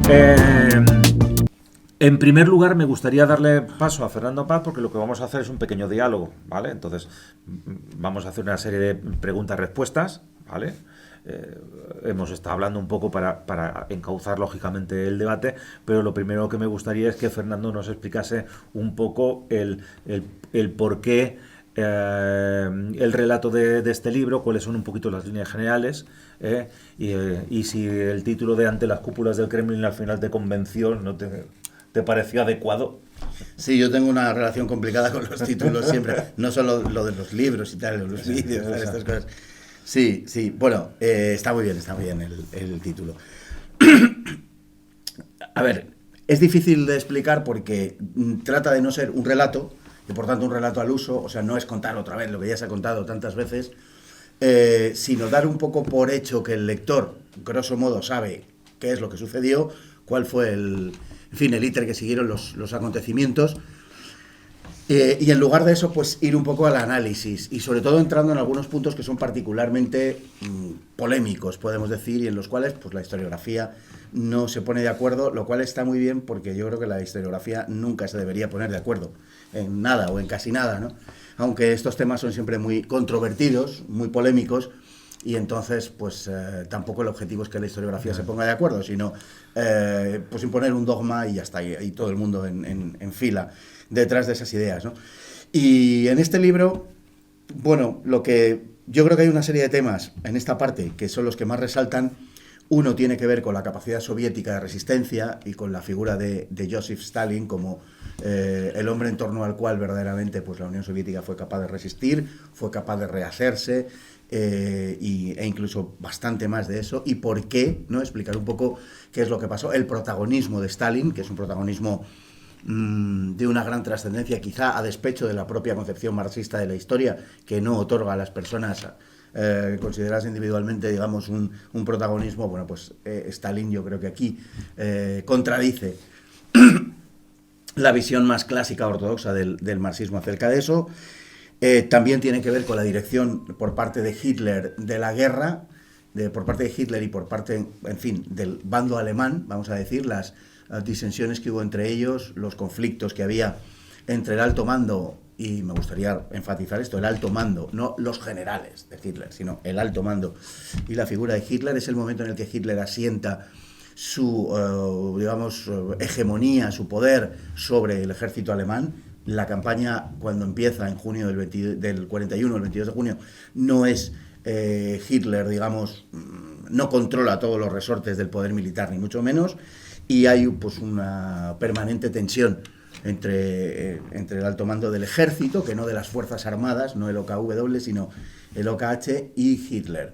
Eh, en primer lugar, me gustaría darle paso a Fernando Paz porque lo que vamos a hacer es un pequeño diálogo, ¿vale? Entonces, vamos a hacer una serie de preguntas-respuestas, ¿vale? Eh, Hemos estado hablando un poco para encauzar lógicamente el debate, pero lo primero que me gustaría es que Fernando nos explicase un poco el por qué el relato de este libro, cuáles son un poquito las líneas generales, y si el título de Ante las cúpulas del Kremlin al final te convenció, ¿no te pareció adecuado? Sí, yo tengo una relación complicada con los títulos siempre, no solo lo de los libros y tal, los vídeos, tal, estas cosas. Sí, sí, bueno, está muy bien el título. A ver, es difícil de explicar porque trata de no ser un relato, y por tanto un relato al uso, o sea, no es contar otra vez lo que ya se ha contado tantas veces, sino dar un poco por hecho que el lector, grosso modo, sabe qué es lo que sucedió, cuál fue en fin, el íter que siguieron los acontecimientos, y en lugar de eso, pues ir un poco al análisis y sobre todo entrando en algunos puntos que son particularmente polémicos, podemos decir, y en los cuales pues la historiografía no se pone de acuerdo, lo cual está muy bien porque yo creo que la historiografía nunca se debería poner de acuerdo en nada o en casi nada, ¿no? Aunque estos temas son siempre muy controvertidos, muy polémicos, y entonces pues tampoco el objetivo es que la historiografía se ponga de acuerdo, sino pues imponer un dogma y ya está, y todo el mundo en fila detrás de esas ideas, ¿no? Y en este libro, bueno, lo que yo creo que hay una serie de temas en esta parte que son los que más resaltan. Uno tiene que ver con la capacidad soviética de resistencia y con la figura de Joseph Stalin como el hombre en torno al cual verdaderamente pues, la Unión Soviética fue capaz de resistir, fue capaz de rehacerse, e incluso bastante más de eso, y por qué, ¿no? Explicar un poco qué es lo que pasó, el protagonismo de Stalin, que es un protagonismo de una gran trascendencia, quizá a despecho de la propia concepción marxista de la historia, que no otorga a las personas consideradas individualmente, digamos, un protagonismo. Bueno, pues Stalin yo creo que aquí contradice la visión más clásica ortodoxa del marxismo acerca de eso. También tiene que ver con la dirección por parte de Hitler de la guerra, por parte de Hitler y por parte, en fin, del bando alemán, vamos a decir, las disensiones que hubo entre ellos, los conflictos que había entre el alto mando, y me gustaría enfatizar esto, el alto mando, no los generales de Hitler, sino el alto mando y la figura de Hitler. Es el momento en el que Hitler asienta su, digamos, hegemonía, su poder sobre el ejército alemán. La campaña, cuando empieza en junio del 41, el 22 de junio, no es Hitler, digamos, no controla todos los resortes del poder militar, ni mucho menos, y hay pues una permanente tensión entre el alto mando del ejército, que no de las fuerzas armadas, no el OKW, sino el OKH y Hitler.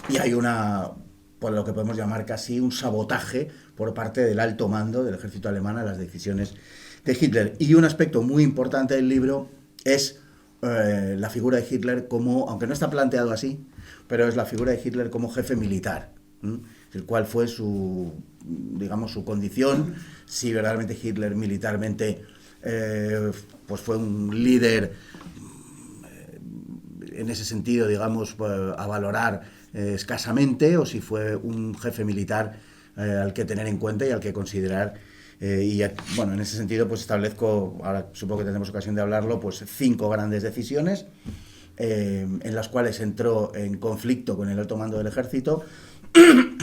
Y hay por lo que podemos llamar casi un sabotaje por parte del alto mando del ejército alemán a las decisiones de Hitler. Y un aspecto muy importante del libro es la figura de Hitler como, aunque no está planteado así, pero es la figura de Hitler como jefe militar, el cual fue su, digamos, su condición, si verdaderamente Hitler militarmente pues fue un líder en ese sentido, digamos, a valorar escasamente, o si fue un jefe militar al que tener en cuenta y al que considerar. Y bueno, en ese sentido pues establezco, ahora supongo que tendremos ocasión de hablarlo, pues 5 grandes decisiones en las cuales entró en conflicto con el alto mando del ejército,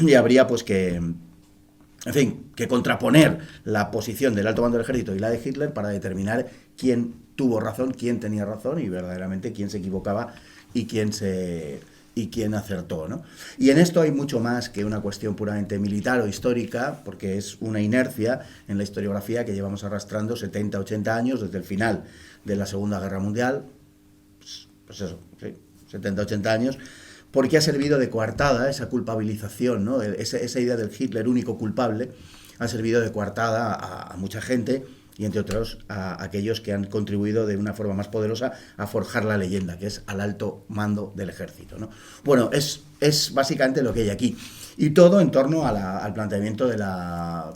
y habría pues que, en fin, que contraponer la posición del alto mando del ejército y la de Hitler para determinar quién tuvo razón, quién tenía razón y verdaderamente quién se equivocaba y quién acertó, ¿no? Y en esto hay mucho más que una cuestión puramente militar o histórica, porque es una inercia en la historiografía que llevamos arrastrando 70, 80 años desde el final de la Segunda Guerra Mundial, pues eso, sí, 70, 80 años, porque ha servido de coartada esa culpabilización, ¿no? Esa idea del Hitler único culpable ha servido de coartada a mucha gente, y entre otros a aquellos que han contribuido de una forma más poderosa a forjar la leyenda, que es al alto mando del ejército, ¿no? Bueno, es básicamente lo que hay aquí, y todo en torno al planteamiento de la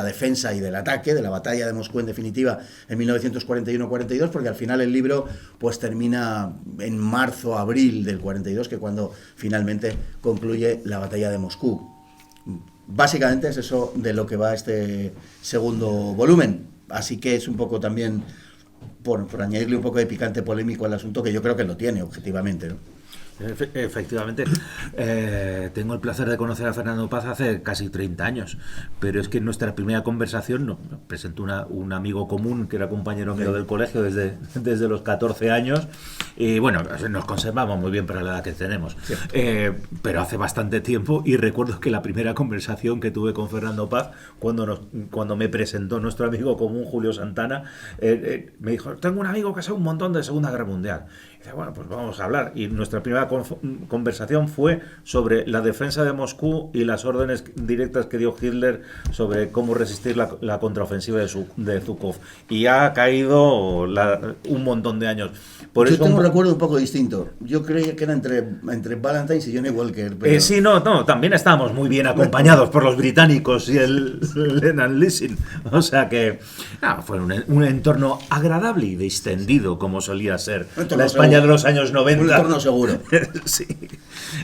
defensa y del ataque, de la batalla de Moscú en definitiva en 1941-42, porque al final el libro pues termina en marzo, abril del 42, que cuando finalmente concluye la batalla de Moscú. básicamente es eso de lo que va este segundo volumen. Así que es un poco también, por añadirle un poco de picante polémico al asunto, que yo creo que lo tiene, objetivamente, ¿no? Efectivamente, tengo el placer de conocer a Fernando Paz hace casi 30 años, pero es que en nuestra primera conversación nos presentó un amigo común que era compañero mío del colegio desde los 14 años y bueno, nos conservamos muy bien para la edad que tenemos, pero hace bastante tiempo y recuerdo que la primera conversación que tuve con Fernando Paz cuando me presentó nuestro amigo común Julio Santana, me dijo, tengo un amigo que sabe un montón de Segunda Guerra Mundial. Y dice, bueno, pues vamos a hablar. Y nuestra primera conversación fue sobre la defensa de Moscú y las órdenes directas que dio Hitler sobre cómo resistir la contraofensiva de Zhukov. Y ha caído un montón de años. Yo tengo un recuerdo un poco distinto. Yo creía que era entre Valentine y Johnny Walker. Pero... sí, no, también estábamos muy bien acompañados por los británicos y el Lennon Leasing. O sea que fue un entorno agradable y distendido, como solía ser la España de los años 90. Un entorno seguro. Sí.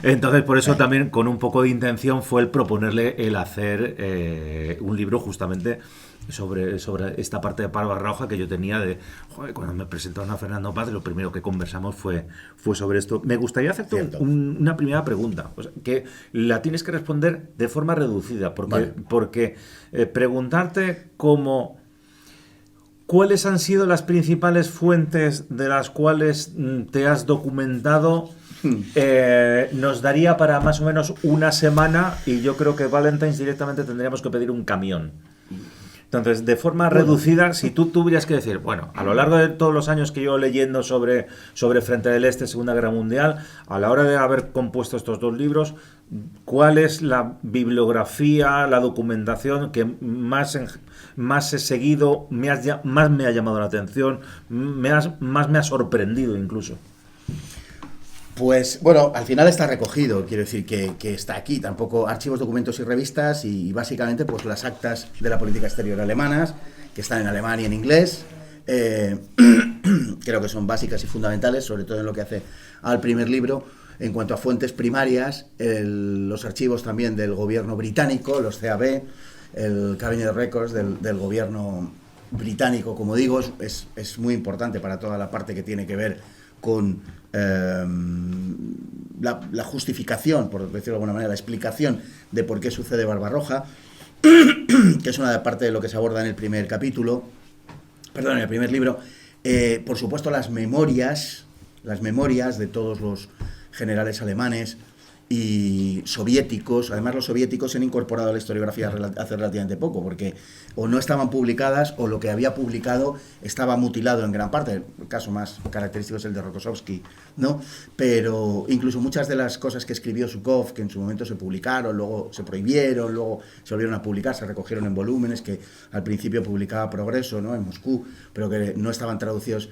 Entonces, por eso también, con un poco de intención, fue el proponerle el hacer un libro justamente sobre esta parte de Barbarroja que yo tenía cuando me presentó a Fernando Paz, lo primero que conversamos fue sobre esto. Me gustaría hacerte una primera pregunta, o sea, que la tienes que responder de forma reducida, porque preguntarte ¿cuáles han sido las principales fuentes de las cuales te has documentado? Nos daría para más o menos una semana y yo creo que Valentine's directamente tendríamos que pedir un camión. Entonces, de forma reducida, si tú tuvieras que decir, bueno, a lo largo de todos los años que yo leyendo sobre Frente del Este, Segunda Guerra Mundial, a la hora de haber compuesto estos dos libros, ¿cuál es la bibliografía, la documentación que más he seguido, más me ha llamado la atención, más me ha sorprendido incluso? Pues bueno, al final está recogido, quiero decir que está aquí, tampoco archivos, documentos y revistas y básicamente pues las actas de la política exterior alemanas, que están en alemán y en inglés, creo que son básicas y fundamentales, sobre todo en lo que hace al primer libro. En cuanto a fuentes primarias, los archivos también del gobierno británico, los CAB, el Cabinet Records del gobierno británico, como digo, es muy importante para toda la parte que tiene que ver con la justificación, por decirlo de alguna manera, la explicación de por qué sucede Barbarroja, que es una parte de lo que se aborda en el primer capítulo, en el primer libro. Por supuesto, las memorias de todos los generales alemanes y soviéticos. Además, los soviéticos se han incorporado a la historiografía hace relativamente poco, porque o no estaban publicadas o lo que había publicado estaba mutilado en gran parte. El caso más característico es el de Rokossovski, ¿no? Pero incluso muchas de las cosas que escribió Zhukov, que en su momento se publicaron, luego se prohibieron, luego se volvieron a publicar, se recogieron en volúmenes que al principio publicaba Progreso, ¿no?, en Moscú, pero que no estaban traducidos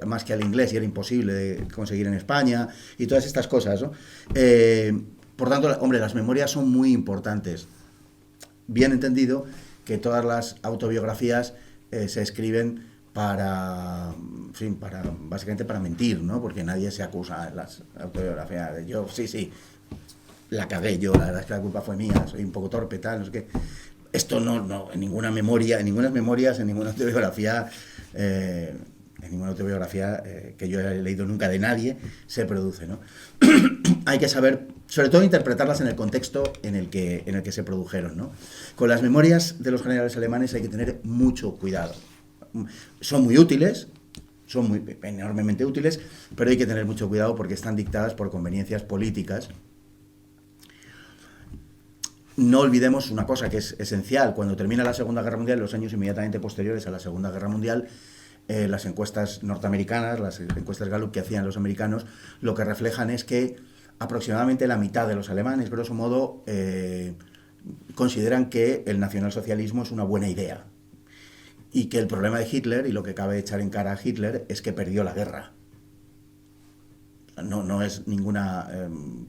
más que al inglés y era imposible de conseguir en España y todas estas cosas, ¿no? Por tanto, hombre, las memorias son muy importantes. Bien entendido que todas las autobiografías se escriben básicamente para mentir, ¿no? Porque nadie se acusa en las autobiografías de yo, sí, la cagué yo, la verdad es que la culpa fue mía, soy un poco torpe, tal, no sé qué. Esto no, en ninguna memoria, en ninguna memorias, en ninguna autobiografía... en ninguna autobiografía que yo haya leído nunca de nadie se produce, ¿no? Hay que saber, sobre todo, interpretarlas en el contexto en el que se produjeron, ¿no? Con las memorias de los generales alemanes hay que tener mucho cuidado. Son muy útiles, son enormemente útiles, pero hay que tener mucho cuidado porque están dictadas por conveniencias políticas. No olvidemos una cosa que es esencial. Cuando termina la Segunda Guerra Mundial, en los años inmediatamente posteriores a la Segunda Guerra Mundial, las encuestas norteamericanas, las encuestas Gallup que hacían los americanos, lo que reflejan es que aproximadamente la mitad de los alemanes, grosso modo, consideran que el nacionalsocialismo es una buena idea y que el problema de Hitler, y lo que cabe echar en cara a Hitler, es que perdió la guerra. No es ninguna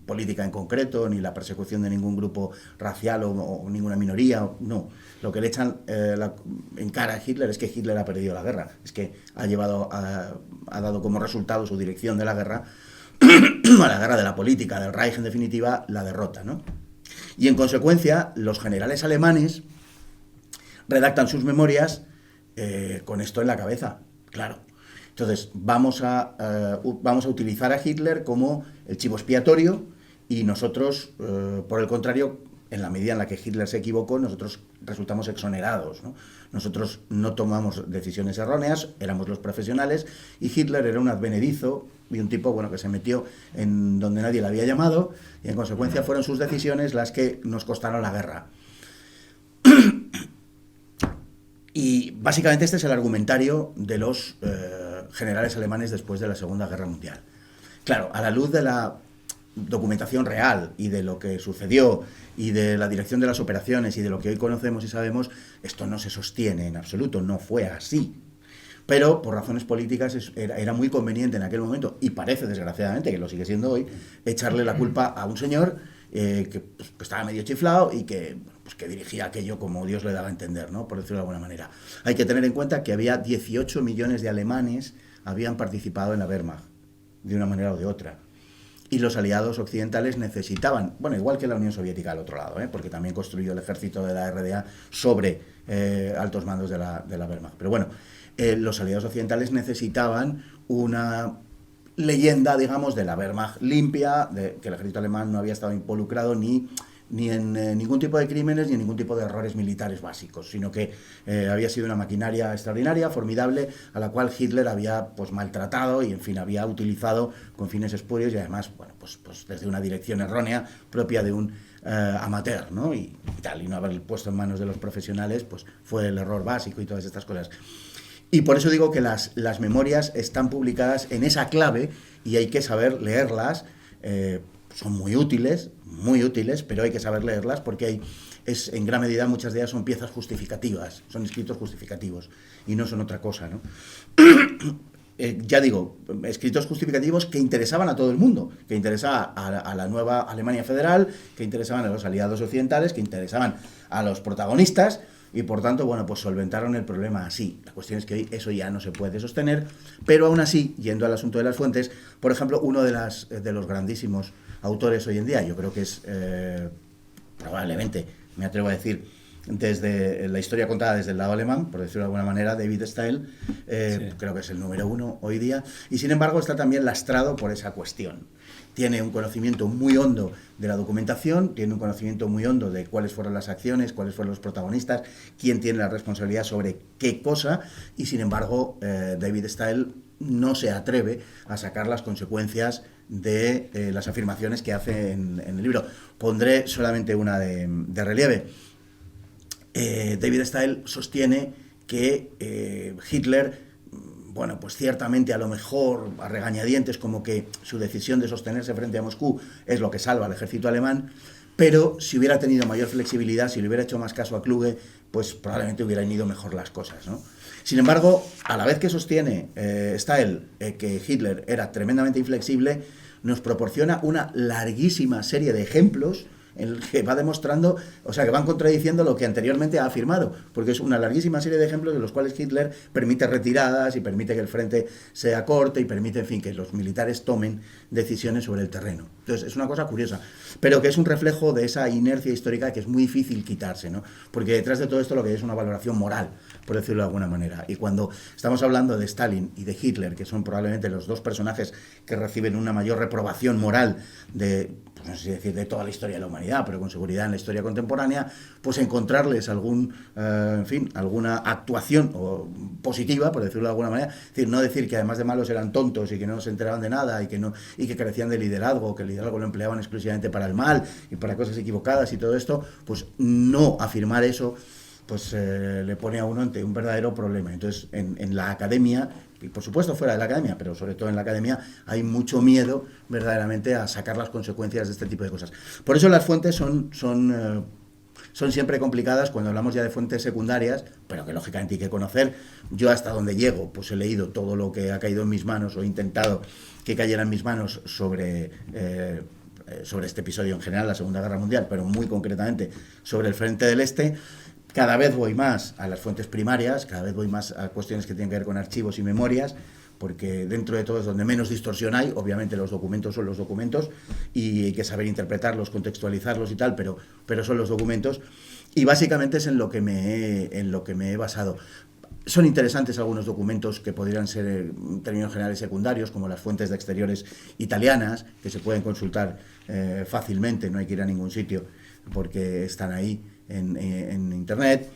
política en concreto, ni la persecución de ningún grupo racial o ninguna minoría, no. Lo que le echan en cara a Hitler es que Hitler ha perdido la guerra, es que ha dado como resultado su dirección de la guerra, a la guerra de la política, del Reich en definitiva, la derrota, ¿no? Y en consecuencia, los generales alemanes redactan sus memorias con esto en la cabeza, claro. Entonces, vamos a utilizar a Hitler como el chivo expiatorio y nosotros, por el contrario, en la medida en la que Hitler se equivocó, nosotros resultamos exonerados, ¿no? Nosotros no tomamos decisiones erróneas, éramos los profesionales, y Hitler era un advenedizo y un tipo, bueno, que se metió en donde nadie le había llamado, y en consecuencia fueron sus decisiones las que nos costaron la guerra. Y básicamente este es el argumentario de los generales alemanes después de la Segunda Guerra Mundial. Claro, a la luz de la documentación real y de lo que sucedió y de la dirección de las operaciones y de lo que hoy conocemos y sabemos, esto no se sostiene en absoluto, no fue así. Pero por razones políticas era muy conveniente en aquel momento, y parece desgraciadamente que lo sigue siendo hoy, echarle la culpa a un señor que estaba medio chiflado y que dirigía aquello como Dios le daba a entender, ¿no? Por decirlo de alguna manera. Hay que tener en cuenta que había 18 millones de alemanes habían participado en la Wehrmacht, de una manera o de otra. Y los aliados occidentales necesitaban, bueno, igual que la Unión Soviética al otro lado, porque también construyó el ejército de la RDA sobre altos mandos de la Wehrmacht. Pero bueno, los aliados occidentales necesitaban una leyenda, digamos, de la Wehrmacht limpia, de que el ejército alemán no había estado involucrado ni en ningún tipo de crímenes ni en ningún tipo de errores militares básicos, sino que había sido una maquinaria extraordinaria, formidable, a la cual Hitler había maltratado y, en fin, había utilizado con fines espurios y además, bueno, pues desde una dirección errónea propia de un amateur, ¿no? Y tal, y no haber puesto en manos de los profesionales, pues fue el error básico y todas estas cosas. Y por eso digo que las memorias están publicadas en esa clave y hay que saber leerlas. Son muy útiles, pero hay que saber leerlas porque en gran medida muchas de ellas son piezas justificativas, son escritos justificativos y no son otra cosa, ¿no? Ya digo, escritos justificativos que interesaban a todo el mundo, que interesaban a la nueva Alemania federal, que interesaban a los aliados occidentales, que interesaban a los protagonistas. Y por tanto, bueno, pues solventaron el problema así. La cuestión es que hoy eso ya no se puede sostener, pero aún así, yendo al asunto de las fuentes, por ejemplo, uno de los grandísimos autores hoy en día, yo creo que es probablemente, me atrevo a decir, desde la historia contada desde el lado alemán, por decirlo de alguna manera, David Stael, sí. Creo que es el número 1 hoy día, y sin embargo está también lastrado por esa cuestión. Tiene un conocimiento muy hondo de la documentación, tiene un conocimiento muy hondo de cuáles fueron las acciones, cuáles fueron los protagonistas, quién tiene la responsabilidad sobre qué cosa, y sin embargo David Stael no se atreve a sacar las consecuencias de las afirmaciones que hace en el libro. Pondré solamente una de relieve. David Stael sostiene que Hitler, bueno, pues ciertamente a lo mejor a regañadientes, como que su decisión de sostenerse frente a Moscú es lo que salva al ejército alemán, pero si hubiera tenido mayor flexibilidad, si le hubiera hecho más caso a Kluge, pues probablemente hubieran ido mejor las cosas, ¿no? Sin embargo, a la vez que sostiene Stael que Hitler era tremendamente inflexible, nos proporciona una larguísima serie de ejemplos en el que va demostrando, o sea, que van contradiciendo lo que anteriormente ha afirmado, porque es una larguísima serie de ejemplos en los cuales Hitler permite retiradas y permite que el frente sea corto y permite, en fin, que los militares tomen decisiones sobre el terreno. Entonces, es una cosa curiosa, pero que es un reflejo de esa inercia histórica que es muy difícil quitarse, ¿no? Porque detrás de todo esto lo que hay es una valoración moral, por decirlo de alguna manera. Y cuando estamos hablando de Stalin y de Hitler, que son probablemente los dos personajes que reciben una mayor reprobación moral de, pues no sé si decir de toda la historia de la humanidad, pero con seguridad en la historia contemporánea, pues encontrarles alguna actuación positiva, por decirlo de alguna manera. Es decir, no decir que además de malos eran tontos y que no se enteraban de nada y que carecían de liderazgo, que el liderazgo lo empleaban exclusivamente para el mal y para cosas equivocadas y todo esto, pues no afirmar eso, pues le pone a uno ante un verdadero problema. Entonces, en la academia, y por supuesto fuera de la academia, pero sobre todo en la academia, hay mucho miedo verdaderamente a sacar las consecuencias de este tipo de cosas. Por eso las fuentes son siempre complicadas cuando hablamos ya de fuentes secundarias, pero que lógicamente hay que conocer. Yo hasta donde llego, pues he leído todo lo que ha caído en mis manos o he intentado que cayera en mis manos sobre este episodio en general, la Segunda Guerra Mundial, pero muy concretamente sobre el Frente del Este. Cada vez voy más a las fuentes primarias, cada vez voy más a cuestiones que tienen que ver con archivos y memorias, porque dentro de todo es donde menos distorsión hay. Obviamente los documentos son los documentos y hay que saber interpretarlos, contextualizarlos y tal, pero son los documentos, y básicamente es en lo que me he basado. Son interesantes algunos documentos que podrían ser, en términos generales, secundarios, como las fuentes de exteriores italianas, que se pueden consultar fácilmente, no hay que ir a ningún sitio porque están ahí en Internet.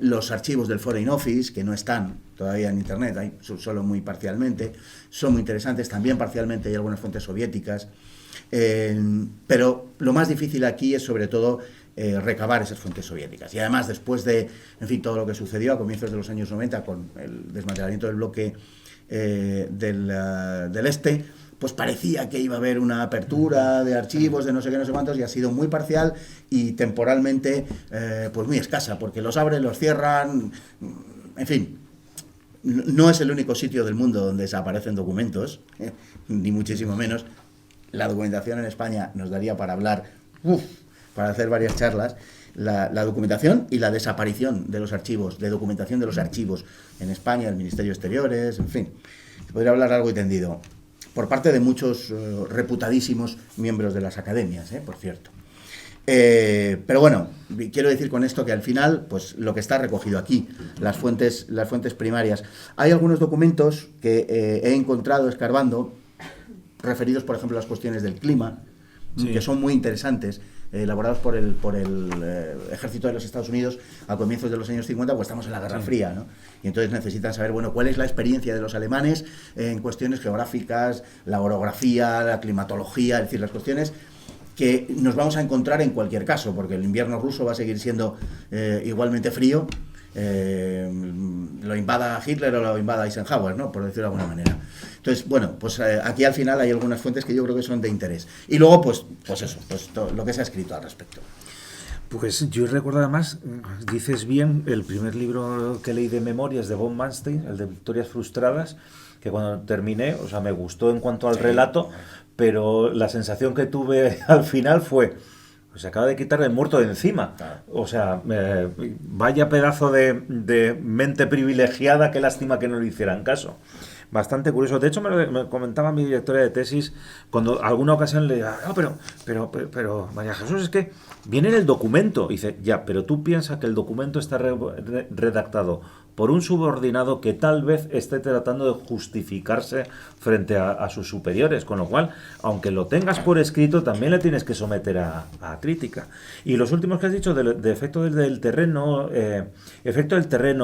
Los archivos del Foreign Office, que no están todavía en Internet, hay solo muy parcialmente, son muy interesantes. También parcialmente hay algunas fuentes soviéticas, pero lo más difícil aquí es sobre todo recabar esas fuentes soviéticas. Y además, después de, en fin, todo lo que sucedió a comienzos de los años 90 con el desmantelamiento del bloque del Este, pues parecía que iba a haber una apertura de archivos de no sé qué, no sé cuántos, y ha sido muy parcial y temporalmente pues muy escasa, porque los abren, los cierran, en fin. No es el único sitio del mundo donde desaparecen documentos, ni muchísimo menos. La documentación en España nos daría para hablar, para hacer varias charlas. La documentación y la desaparición de los archivos, de documentación de los archivos en España, el Ministerio de Exteriores, en fin. Se podría hablar largo y tendido, por parte de muchos reputadísimos miembros de las academias, por cierto. Pero bueno, quiero decir con esto que al final, pues lo que está recogido aquí, las fuentes primarias. Hay algunos documentos que he encontrado escarbando, referidos, por ejemplo, a las cuestiones del clima, que son muy interesantes, elaborados por el ejército de los Estados Unidos a comienzos de los años 50, pues estamos en la Guerra Fría, ¿no? Y entonces necesitan saber, bueno, cuál es la experiencia de los alemanes en cuestiones geográficas, la orografía, la climatología, es decir, las cuestiones que nos vamos a encontrar en cualquier caso, porque el invierno ruso va a seguir siendo igualmente frío, lo invada Hitler o lo invada Eisenhower, ¿no? Por decirlo de alguna manera. Entonces, bueno, pues aquí al final hay algunas fuentes que yo creo que son de interés. Y luego, pues eso, pues todo lo que se ha escrito al respecto. Pues yo recuerdo además, dices bien, el primer libro que leí de memorias de von Manstein, el de Victorias Frustradas, que cuando terminé, o sea, me gustó en cuanto al relato, pero la sensación que tuve al final fue, se acaba de quitar el muerto de encima. Claro. O sea, vaya pedazo de mente privilegiada, qué lástima que no le hicieran caso. Bastante curioso. De hecho, me comentaba mi directora de tesis, cuando alguna ocasión le decía, no, pero María Jesús, es que viene en el documento. Y dice, ya, pero tú piensas que el documento está redactado por un subordinado que tal vez esté tratando de justificarse frente a sus superiores, con lo cual, aunque lo tengas por escrito, también le tienes que someter a crítica. Y los últimos que has dicho, de efecto del terreno,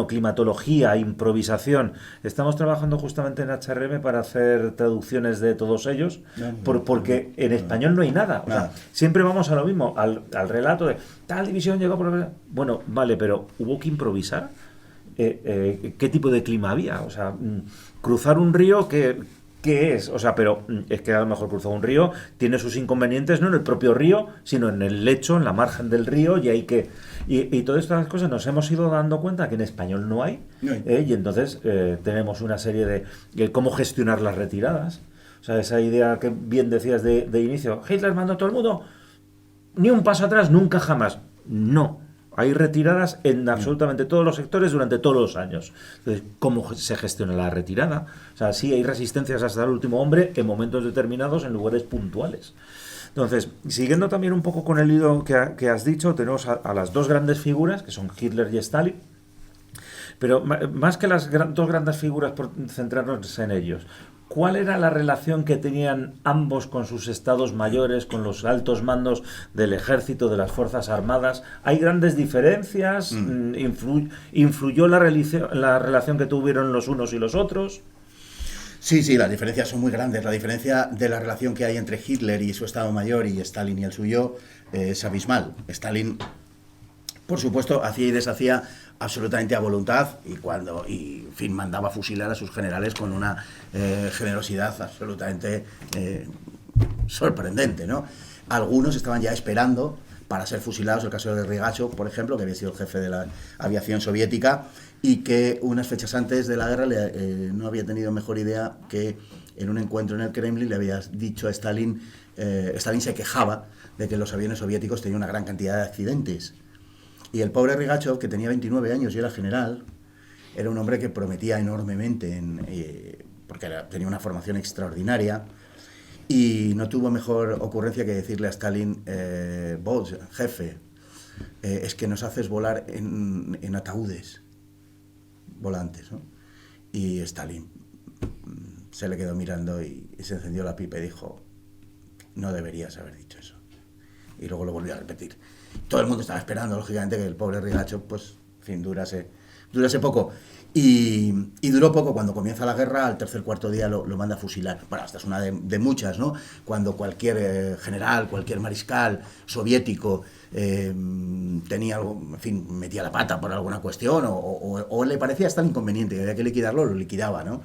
climatología, improvisación, estamos trabajando justamente en HRM para hacer traducciones de todos ellos, porque en español no hay nada. O sea, siempre vamos a lo mismo, al relato de tal división llegó por... Bueno, vale, pero hubo que improvisar. ¿Qué tipo de clima había? O sea, cruzar un río, ¿qué es? O sea, pero es que a lo mejor cruzar un río tiene sus inconvenientes, no en el propio río, sino en el lecho, en la margen del río, y hay que... Y todas estas cosas nos hemos ido dando cuenta que en español no hay, y entonces tenemos una serie de cómo gestionar las retiradas. O sea, esa idea que bien decías de inicio, Hitler mandó a todo el mundo, ni un paso atrás, nunca jamás. No. Hay retiradas en absolutamente todos los sectores durante todos los años. Entonces, ¿cómo se gestiona la retirada? O sea, sí hay resistencias hasta el último hombre en momentos determinados, en lugares puntuales. Entonces, siguiendo también un poco con el hilo que has dicho, tenemos a las dos grandes figuras, que son Hitler y Stalin. Pero más que las dos grandes figuras, por centrarnos en ellos, ¿cuál era la relación que tenían ambos con sus estados mayores, con los altos mandos del ejército, de las Fuerzas Armadas? ¿Hay grandes diferencias? ¿Influyó la relación que tuvieron los unos y los otros? Sí, las diferencias son muy grandes. La diferencia de la relación que hay entre Hitler y su estado mayor y Stalin y el suyo es abismal. Stalin, por supuesto, hacía y deshacía absolutamente a voluntad y en fin, mandaba fusilar a sus generales con una generosidad absolutamente sorprendente, ¿no? Algunos estaban ya esperando para ser fusilados, el caso de Rigachov, por ejemplo, que había sido el jefe de la aviación soviética y que unas fechas antes de la guerra no había tenido mejor idea que en un encuentro en el Kremlin le había dicho a Stalin, Stalin se quejaba de que los aviones soviéticos tenían una gran cantidad de accidentes. Y el pobre Rigachov, que tenía 29 años y era general, era un hombre que prometía enormemente, porque tenía una formación extraordinaria, y no tuvo mejor ocurrencia que decirle a Stalin, vos, jefe, es que nos haces volar en ataúdes volantes, ¿no? Y Stalin se le quedó mirando y se encendió la pipa y dijo, no deberías haber dicho eso. Y luego lo volvió a repetir. Todo el mundo estaba esperando, lógicamente, que el pobre Rigacho, pues, en fin, durase poco. Y duró poco. Cuando comienza la guerra, al tercer cuarto día lo manda a fusilar. Bueno, esta es una de muchas, ¿no? Cuando cualquier general, cualquier mariscal soviético tenía algo, en fin, metía la pata por alguna cuestión o le parecía tan inconveniente que había que liquidarlo, lo liquidaba, ¿no?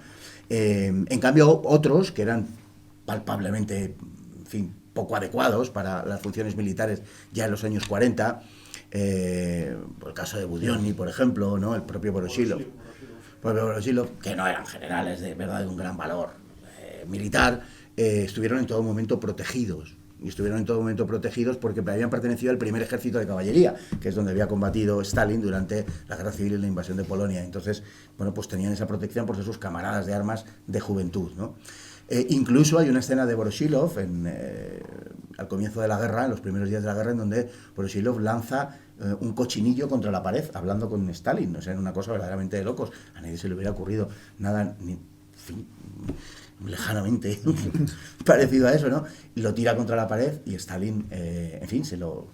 En cambio, otros que eran palpablemente, en fin, poco adecuados para las funciones militares ya en los años 40, por el caso de Budionni, por ejemplo, ¿no? El propio Voroshilov, que no eran generales de verdad de un gran valor militar, estuvieron en todo momento protegidos. Y estuvieron en todo momento protegidos porque habían pertenecido al primer ejército de caballería, que es donde había combatido Stalin durante la guerra civil y la invasión de Polonia. Entonces, bueno, pues tenían esa protección por ser sus camaradas de armas de juventud, ¿no? Incluso hay una escena de Voroshilov al comienzo de la guerra, en los primeros días de la guerra, en donde Voroshilov lanza un cochinillo contra la pared hablando con Stalin. O sea, era una cosa verdaderamente de locos. A nadie se le hubiera ocurrido nada, ni, en fin, lejanamente parecido a eso, ¿no? Lo tira contra la pared y Stalin, en fin, se lo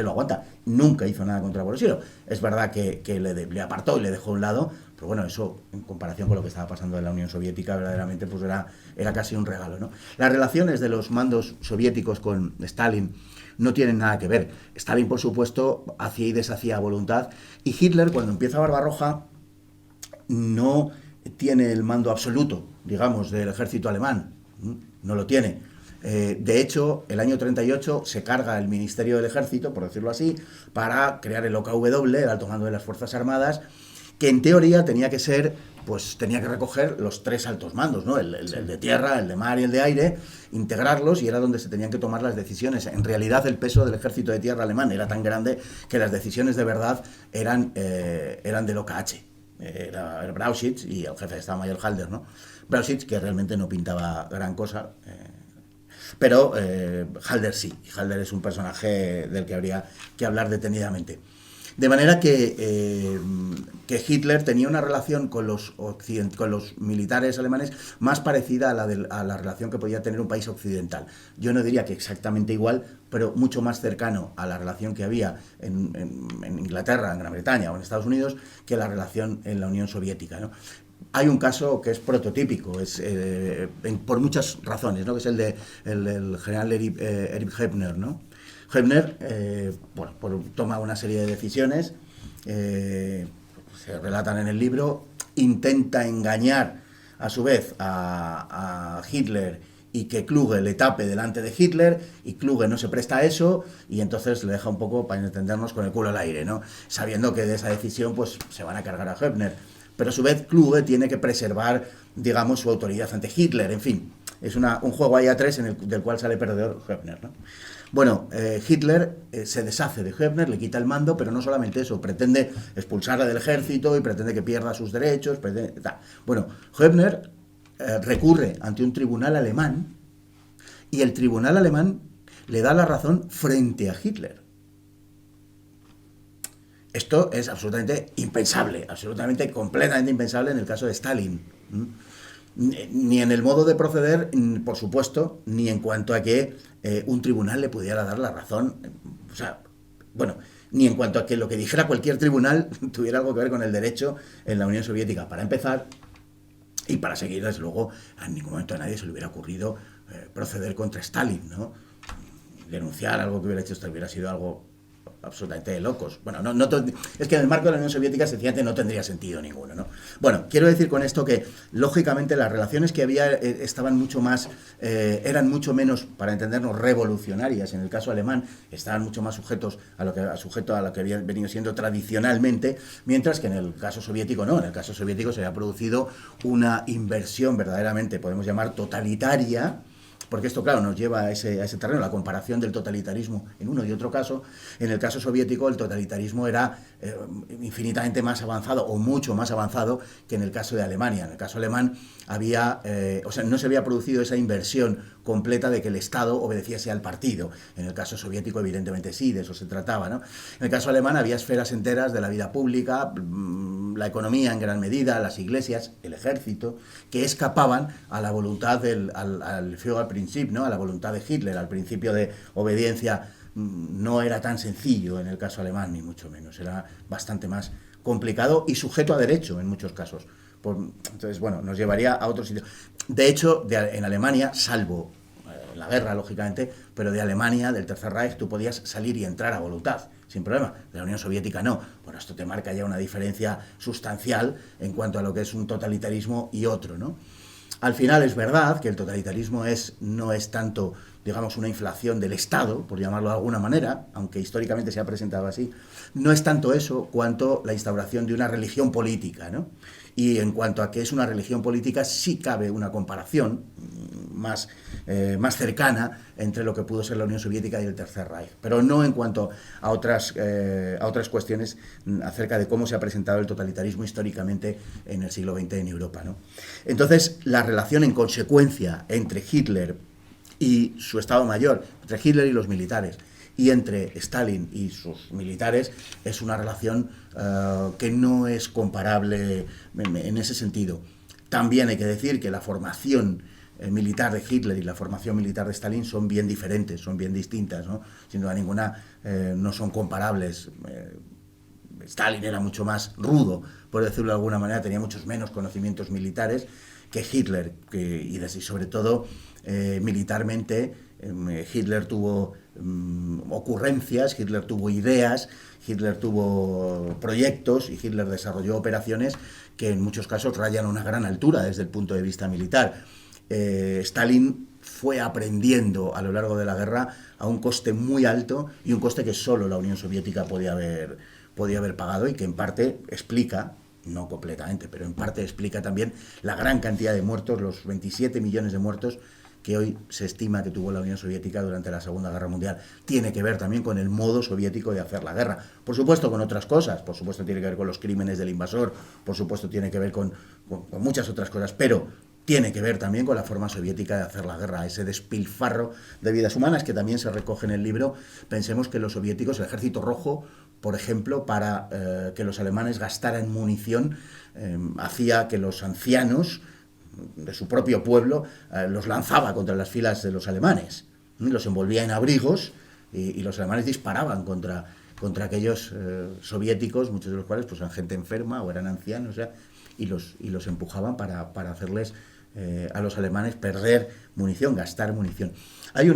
aguanta. Nunca hizo nada contra Voroshilov. Es verdad que le apartó y le dejó a un lado, pero bueno, eso en comparación con lo que estaba pasando en la Unión Soviética, verdaderamente pues era casi un regalo, ¿no? Las relaciones de los mandos soviéticos con Stalin no tienen nada que ver. Stalin, por supuesto, hacía y deshacía a voluntad, y Hitler, cuando empieza Barbarroja, no tiene el mando absoluto, digamos, del ejército alemán. No lo tiene. De hecho, el año 38 se carga el Ministerio del Ejército, por decirlo así, para crear el OKW, el Alto Mando de las Fuerzas Armadas, que en teoría tenía que ser, pues tenía que recoger los tres altos mandos, ¿no? El de tierra, el de mar y el de aire, integrarlos, y era donde se tenían que tomar las decisiones. En realidad, el peso del ejército de tierra alemán era tan grande que las decisiones de verdad eran del OKH. Era Brauchitsch y el jefe de Estado Mayor Halder, ¿no? Brauchitsch, que realmente no pintaba gran cosa, pero Halder sí. Halder es un personaje del que habría que hablar detenidamente. De manera que Hitler tenía una relación con los militares alemanes más parecida a la relación que podía tener un país occidental. Yo no diría que exactamente igual, pero mucho más cercano a la relación que había en Inglaterra, en Gran Bretaña o en Estados Unidos, que la relación en la Unión Soviética, ¿no? Hay un caso que es prototípico, por muchas razones, ¿no? Que es el del general Erich Hebner, ¿no? Hebner, toma una serie de decisiones, se relatan en el libro, intenta engañar a su vez a Hitler y que Kluge le tape delante de Hitler, y Kluge no se presta a eso, y entonces le deja un poco, para entendernos, con el culo al aire, ¿no? Sabiendo que de esa decisión pues se van a cargar a Hebner. Pero a su vez Kluge tiene que preservar, digamos, su autoridad ante Hitler. En fin, es un juego ahí a tres del cual sale perdedor Hebner, ¿no? Bueno, Hitler se deshace de Hebner, le quita el mando, pero no solamente eso, pretende expulsarle del ejército y pretende que pierda sus derechos. Bueno, Hebner recurre ante un tribunal alemán, y el tribunal alemán le da la razón frente a Hitler. Esto es absolutamente impensable, absolutamente, completamente impensable en el caso de Stalin. Ni en el modo de proceder, por supuesto, ni en cuanto a que un tribunal le pudiera dar la razón. O sea, bueno, ni en cuanto a que lo que dijera cualquier tribunal tuviera algo que ver con el derecho en la Unión Soviética, para empezar, y para seguir, desde luego, en ningún momento a nadie se le hubiera ocurrido proceder contra Stalin, ¿no? Denunciar algo que hubiera hecho Stalin hubiera sido algo absolutamente de locos. Bueno, es que en el marco de la Unión Soviética sencillamente no tendría sentido ninguno, ¿no? Bueno, quiero decir con esto que, lógicamente, las relaciones que había estaban mucho más, eran mucho menos, para entendernos, revolucionarias. En el caso alemán estaban mucho más sujetos a lo que había venido siendo tradicionalmente, mientras que en el caso soviético no. En el caso soviético se había producido una inversión verdaderamente, podemos llamar, totalitaria, porque esto, claro, nos lleva a ese terreno, la comparación del totalitarismo en uno y otro caso. En el caso soviético, el totalitarismo era infinitamente más avanzado, o mucho más avanzado, que en el caso de Alemania. En el caso alemán había, no se había producido esa inversión completa de que el Estado obedeciese al partido. En el caso soviético, evidentemente sí, de eso se trataba, ¿no? En el caso alemán había esferas enteras de la vida pública, la economía en gran medida, las iglesias, el ejército, que escapaban a la voluntad al Führerprinzip, ¿no? A la voluntad de Hitler, al principio de obediencia. No era tan sencillo en el caso alemán, ni mucho menos. Era bastante más complicado y sujeto a derecho en muchos casos. Entonces, bueno, nos llevaría a otro sitio. De hecho, en Alemania, salvo la guerra, lógicamente, pero de Alemania, del Tercer Reich, tú podías salir y entrar a voluntad, sin problema. De la Unión Soviética no. Bueno, esto te marca ya una diferencia sustancial en cuanto a lo que es un totalitarismo y otro, ¿no? Al final es verdad que el totalitarismo no es tanto, digamos, una inflación del Estado, por llamarlo de alguna manera, aunque históricamente se ha presentado así, no es tanto eso cuanto la instauración de una religión política, ¿no? Y en cuanto a que es una religión política, sí cabe una comparación más cercana entre lo que pudo ser la Unión Soviética y el Tercer Reich, pero no en cuanto a otras cuestiones acerca de cómo se ha presentado el totalitarismo históricamente en el siglo XX en Europa, ¿no? Entonces, la relación en consecuencia entre Hitler y su Estado Mayor, entre Hitler y los militares, y entre Stalin y sus militares, es una relación que no es comparable en ese sentido. También hay que decir que la formación militar de Hitler y la formación militar de Stalin son bien diferentes, son bien distintas, ¿no? Sin duda ninguna no son comparables. Stalin era mucho más rudo, por decirlo de alguna manera, tenía muchos menos conocimientos militares que Hitler, y sobre todo militarmente. Hitler tuvo ocurrencias, Hitler tuvo ideas, Hitler tuvo proyectos y Hitler desarrolló operaciones que en muchos casos rayan a una gran altura desde el punto de vista militar. Stalin fue aprendiendo a lo largo de la guerra a un coste muy alto y un coste que solo la Unión Soviética podía haber pagado, y que en parte explica, no completamente, pero en parte explica también la gran cantidad de muertos, los 27 millones de muertos que hoy se estima que tuvo la Unión Soviética durante la Segunda Guerra Mundial. Tiene que ver también con el modo soviético de hacer la guerra. Por supuesto con otras cosas, por supuesto tiene que ver con los crímenes del invasor, por supuesto tiene que ver con muchas otras cosas, pero tiene que ver también con la forma soviética de hacer la guerra, ese despilfarro de vidas humanas que también se recoge en el libro. Pensemos que los soviéticos, el Ejército Rojo, por ejemplo, para que los alemanes gastaran munición, hacía que los ancianos de su propio pueblo los lanzaba contra las filas de los alemanes, los envolvía en abrigos y los alemanes disparaban contra aquellos soviéticos, muchos de los cuales pues eran gente enferma o eran ancianos, y los empujaban para hacerles a los alemanes perder munición, gastar munición. Hay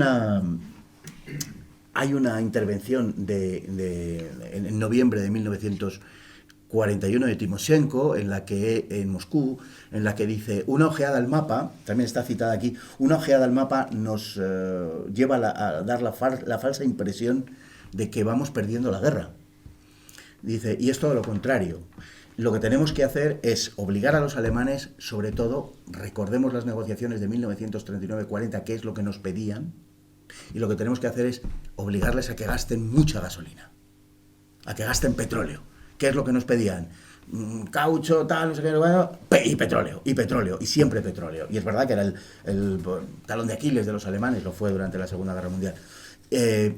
una intervención en noviembre de 1941 de Timoshenko, en Moscú, en la que dice: una ojeada al mapa, también está citada aquí, una ojeada al mapa nos lleva a dar la falsa impresión de que vamos perdiendo la guerra. Dice, y es todo lo contrario. Lo que tenemos que hacer es obligar a los alemanes, sobre todo, recordemos las negociaciones de 1939-40, que es lo que nos pedían, y lo que tenemos que hacer es obligarles a que gasten mucha gasolina, a que gasten petróleo. ¿Qué es lo que nos pedían? Caucho, tal, no sé qué, bueno, y petróleo, y siempre petróleo. Y es verdad que era el talón de Aquiles de los alemanes, lo fue durante la Segunda Guerra Mundial.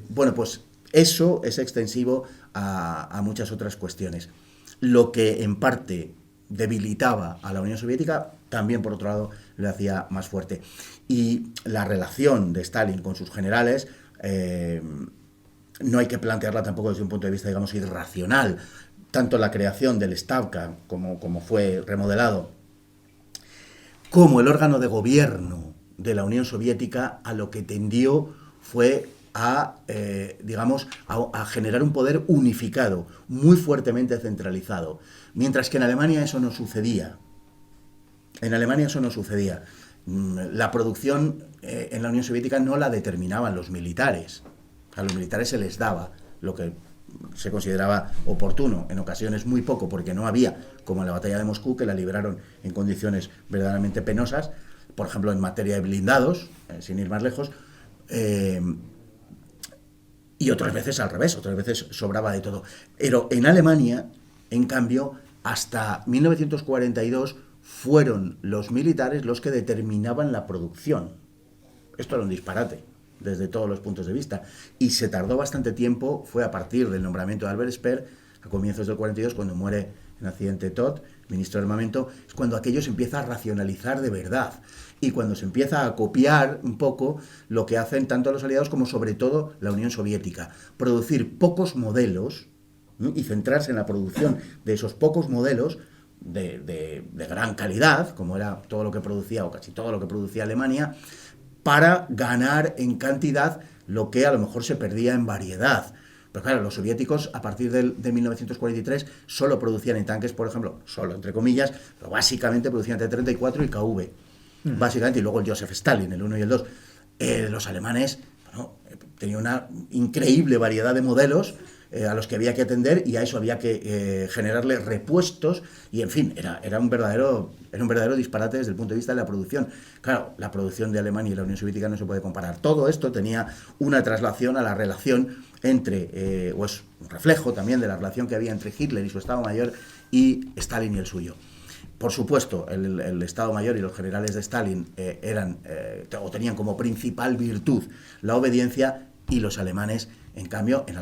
Bueno, pues eso es extensivo a muchas otras cuestiones. Lo que en parte debilitaba a la Unión Soviética, también por otro lado le hacía más fuerte. Y la relación de Stalin con sus generales no hay que plantearla tampoco desde un punto de vista, digamos, irracional. Tanto la creación del Stavka, como fue remodelado, como el órgano de gobierno de la Unión Soviética, a lo que tendió fue a generar un poder unificado, muy fuertemente centralizado. Mientras que en Alemania eso no sucedía. La producción en la Unión Soviética no la determinaban los militares. A los militares se les daba lo que se consideraba oportuno, en ocasiones muy poco, porque no había, como en la batalla de Moscú, que la libraron en condiciones verdaderamente penosas, por ejemplo, en materia de blindados, sin ir más lejos, y otras veces al revés, otras veces sobraba de todo. Pero en Alemania, en cambio, hasta 1942 fueron los militares los que determinaban la producción. Esto era un disparate desde todos los puntos de vista. Y se tardó bastante tiempo, fue a partir del nombramiento de Albert Speer, a comienzos del 42, cuando muere en accidente Todt, ministro de Armamento, es cuando aquello se empieza a racionalizar de verdad. Y cuando se empieza a copiar un poco lo que hacen tanto los aliados como sobre todo la Unión Soviética. Producir pocos modelos, ¿no? Y centrarse en la producción de esos pocos modelos de gran calidad, como era todo lo que producía o casi todo lo que producía Alemania, para ganar en cantidad lo que a lo mejor se perdía en variedad. Pero claro, los soviéticos a partir de 1943 solo producían en tanques, por ejemplo, solo entre comillas, pero básicamente producían T-34 y KV. Básicamente, y luego el Joseph Stalin, el 1 y el 2. Los alemanes, bueno, tenían una increíble variedad de modelos a los que había que atender, y a eso había que generarle repuestos, y en fin, era un verdadero disparate desde el punto de vista de la producción. Claro, la producción de Alemania y la Unión Soviética no se puede comparar. Todo esto tenía una traslación a la relación entre, o es un reflejo también de la relación que había entre Hitler y su Estado Mayor y Stalin y el suyo. Por supuesto, el Estado Mayor y los generales de Stalin o tenían como principal virtud la obediencia, y los alemanes, en cambio, en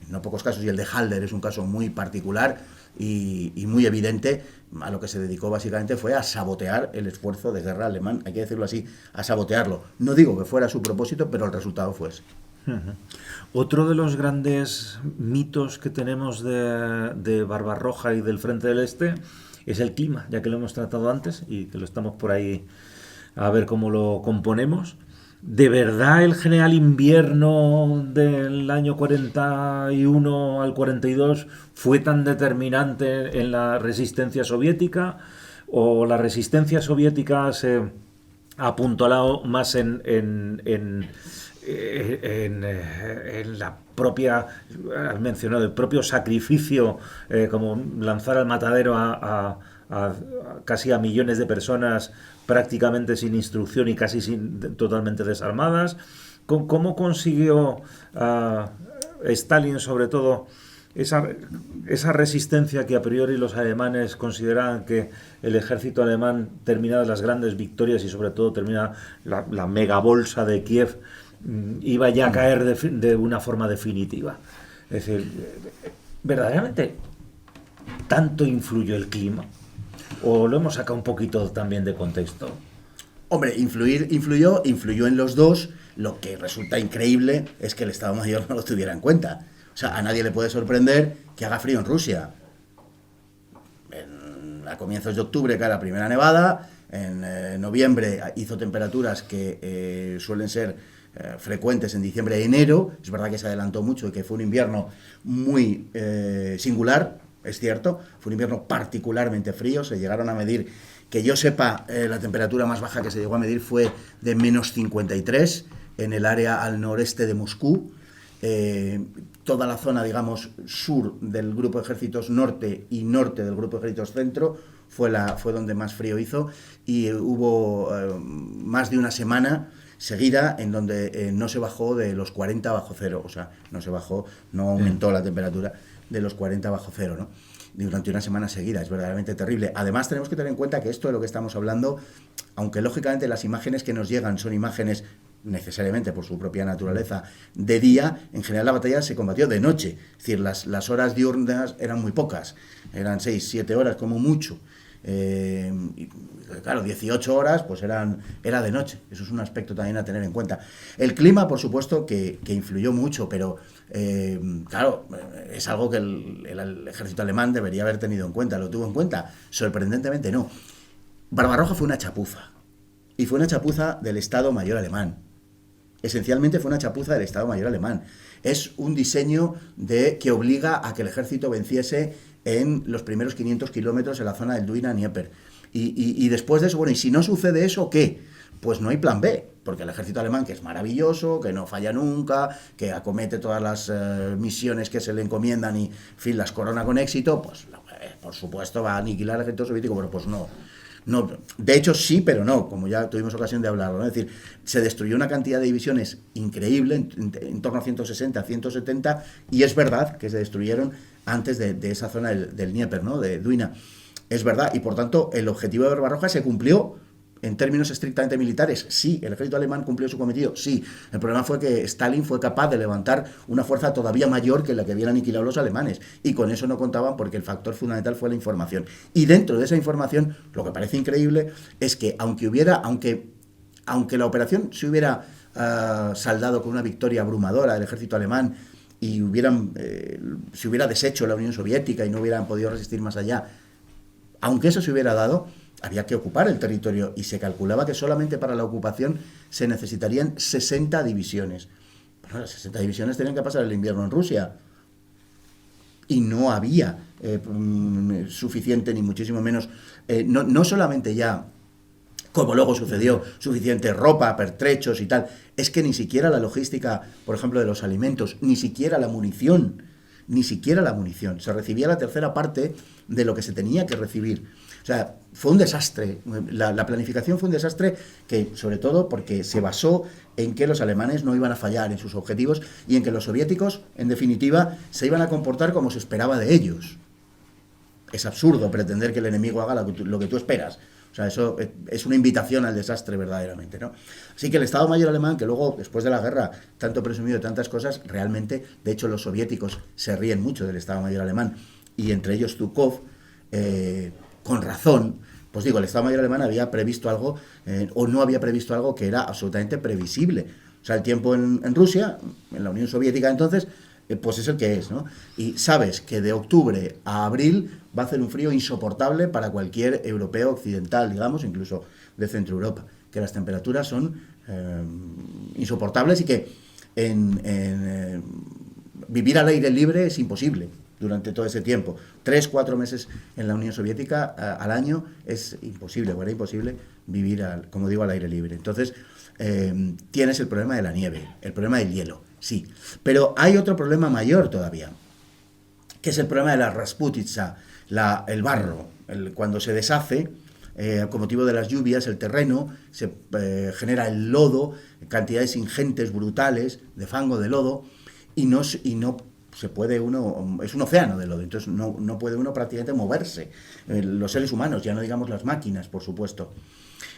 no pocos casos, y el de Halder es un caso muy particular y muy evidente, a lo que se dedicó básicamente fue a sabotear el esfuerzo de guerra alemán, hay que decirlo así, a sabotearlo. No digo que fuera su propósito, pero el resultado fue ese. Otro de los grandes mitos que tenemos de Barbarroja y del Frente del Este es el clima, ya que lo hemos tratado antes y que lo estamos por ahí a ver cómo lo componemos. ¿De verdad el general invierno del año 41 al 42 fue tan determinante en la resistencia soviética? ¿O la resistencia soviética se ha apuntalado más en la propia, has mencionado, el propio sacrificio, como lanzar al matadero a casi a millones de personas prácticamente sin instrucción y casi totalmente desarmadas? ¿Cómo consiguió Stalin, sobre todo, esa resistencia que a priori los alemanes consideraban que el ejército alemán, terminadas las grandes victorias y sobre todo terminada la megabolsa de Kiev, iba ya a caer de una forma definitiva? Es decir, ¿verdaderamente tanto influyó el clima? ¿O lo hemos sacado un poquito también de contexto? Hombre, influyó en los dos. Lo que resulta increíble es que el Estado Mayor no lo tuviera en cuenta. O sea, a nadie le puede sorprender que haga frío en Rusia. A comienzos de octubre cae la primera nevada, en noviembre hizo temperaturas que suelen ser frecuentes en diciembre y enero. Es verdad que se adelantó mucho y que fue un invierno muy singular, es cierto, fue un invierno particularmente frío. Se llegaron a medir, que yo sepa, la temperatura más baja que se llegó a medir fue de menos 53 en el área al noreste de Moscú. Toda la zona, digamos, sur del grupo de ejércitos norte y norte del grupo de ejércitos centro fue donde más frío hizo, y hubo más de una semana seguida en donde no se bajó de los 40 bajo cero, o sea, no aumentó la temperatura de los 40 bajo cero, ¿no? Durante una semana seguida. Es verdaderamente terrible. Además, tenemos que tener en cuenta que esto de lo que estamos hablando, aunque lógicamente las imágenes que nos llegan son imágenes necesariamente por su propia naturaleza de día, en general la batalla se combatió de noche. Es decir, las horas diurnas eran muy pocas, eran 6-7 horas como mucho. Y, claro, 18 horas pues era de noche. Eso es un aspecto también a tener en cuenta. El clima, por supuesto, que influyó mucho, pero claro, es algo que el ejército alemán debería haber tenido en cuenta. ¿Lo tuvo en cuenta? Sorprendentemente no. Barbarroja fue una chapuza, y fue una chapuza del Estado Mayor alemán. Esencialmente fue una chapuza del Estado Mayor alemán. Es un diseño que obliga a que el ejército venciese en los primeros 500 kilómetros en la zona del Dwina-Dnieper. Y después de eso, bueno, ¿y si no sucede eso, qué? Pues no hay plan B, porque el ejército alemán, que es maravilloso, que no falla nunca, que acomete todas las misiones que se le encomiendan y, en fin, las corona con éxito, pues por supuesto va a aniquilar al ejército soviético, pero pues no. No, de hecho sí, pero no, como ya tuvimos ocasión de hablarlo, ¿no? Es decir, se destruyó una cantidad de divisiones increíble, en torno a 160, 170, y es verdad que se destruyeron antes de esa zona del Dnieper, ¿no? De Dwina. Es verdad, y por tanto el objetivo de Barbarroja se cumplió. En términos estrictamente militares, sí. El ejército alemán cumplió su cometido, sí. El problema fue que Stalin fue capaz de levantar una fuerza todavía mayor que la que habían aniquilado los alemanes. Y con eso no contaban porque el factor fundamental fue la información. Y dentro de esa información, lo que parece increíble es que aunque la operación se hubiera saldado con una victoria abrumadora del ejército alemán y se hubiera deshecho la Unión Soviética y no hubieran podido resistir más allá, aunque eso se hubiera dado, había que ocupar el territorio y se calculaba que solamente para la ocupación se necesitarían 60 divisiones. Bueno, las 60 divisiones tenían que pasar el invierno en Rusia y no había suficiente, ni muchísimo menos, no solamente ya, como luego sucedió, suficiente ropa, pertrechos y tal, es que ni siquiera la logística, por ejemplo, de los alimentos, ni siquiera la munición, se recibía la tercera parte de lo que se tenía que recibir. O sea, fue un desastre. La planificación fue un desastre que, sobre todo, porque se basó en que los alemanes no iban a fallar en sus objetivos y en que los soviéticos, en definitiva, se iban a comportar como se esperaba de ellos. Es absurdo pretender que el enemigo haga lo que tú esperas. O sea, eso es una invitación al desastre verdaderamente, ¿no? Así que el Estado Mayor alemán, que luego, después de la guerra, tanto presumido de tantas cosas, realmente, de hecho, los soviéticos se ríen mucho del Estado Mayor alemán, y entre ellos Zhukov, con razón, pues digo, el Estado Mayor alemán había previsto algo, o no había previsto algo que era absolutamente previsible. O sea, el tiempo en Rusia, en la Unión Soviética entonces, pues es el que es, ¿no? Y sabes que de octubre a abril va a hacer un frío insoportable para cualquier europeo occidental, digamos, incluso de Centro Europa, que las temperaturas son insoportables y que vivir al aire libre es imposible durante todo ese tiempo. 3-4 meses en la Unión Soviética al año es imposible, o era imposible vivir, como digo, al aire libre. Entonces, tienes el problema de la nieve, el problema del hielo, sí. Pero hay otro problema mayor todavía, que es el problema de la Rasputitsa, el barro. Cuando se deshace, con motivo de las lluvias, el terreno, se genera el lodo, cantidades ingentes, brutales, de fango, de lodo, y no se puede uno, es un océano de lodo, entonces no puede uno prácticamente moverse. Los seres humanos, ya no digamos las máquinas, por supuesto.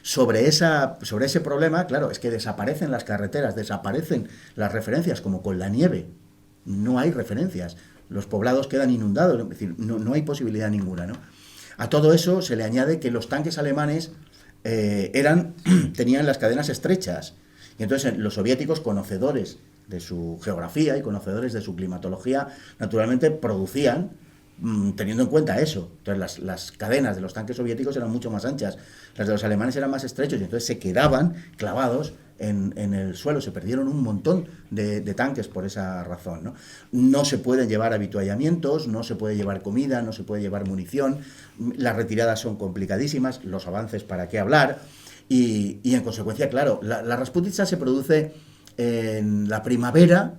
Sobre ese problema, claro, es que desaparecen las carreteras, desaparecen las referencias, como con la nieve. No hay referencias. Los poblados quedan inundados, es decir, no hay posibilidad ninguna, ¿no? A todo eso se le añade que los tanques alemanes tenían las cadenas estrechas. Y entonces los soviéticos, conocedores de su geografía y conocedores de su climatología, naturalmente producían teniendo en cuenta eso. Entonces las cadenas de los tanques soviéticos eran mucho más anchas, las de los alemanes eran más estrechos, y entonces se quedaban clavados en el suelo. Se perdieron un montón de tanques por esa razón, ¿no? No se pueden llevar avituallamientos, no se puede llevar comida, no se puede llevar munición, las retiradas son complicadísimas, los avances para qué hablar, y en consecuencia, claro, la Rasputitsa se produce en la primavera,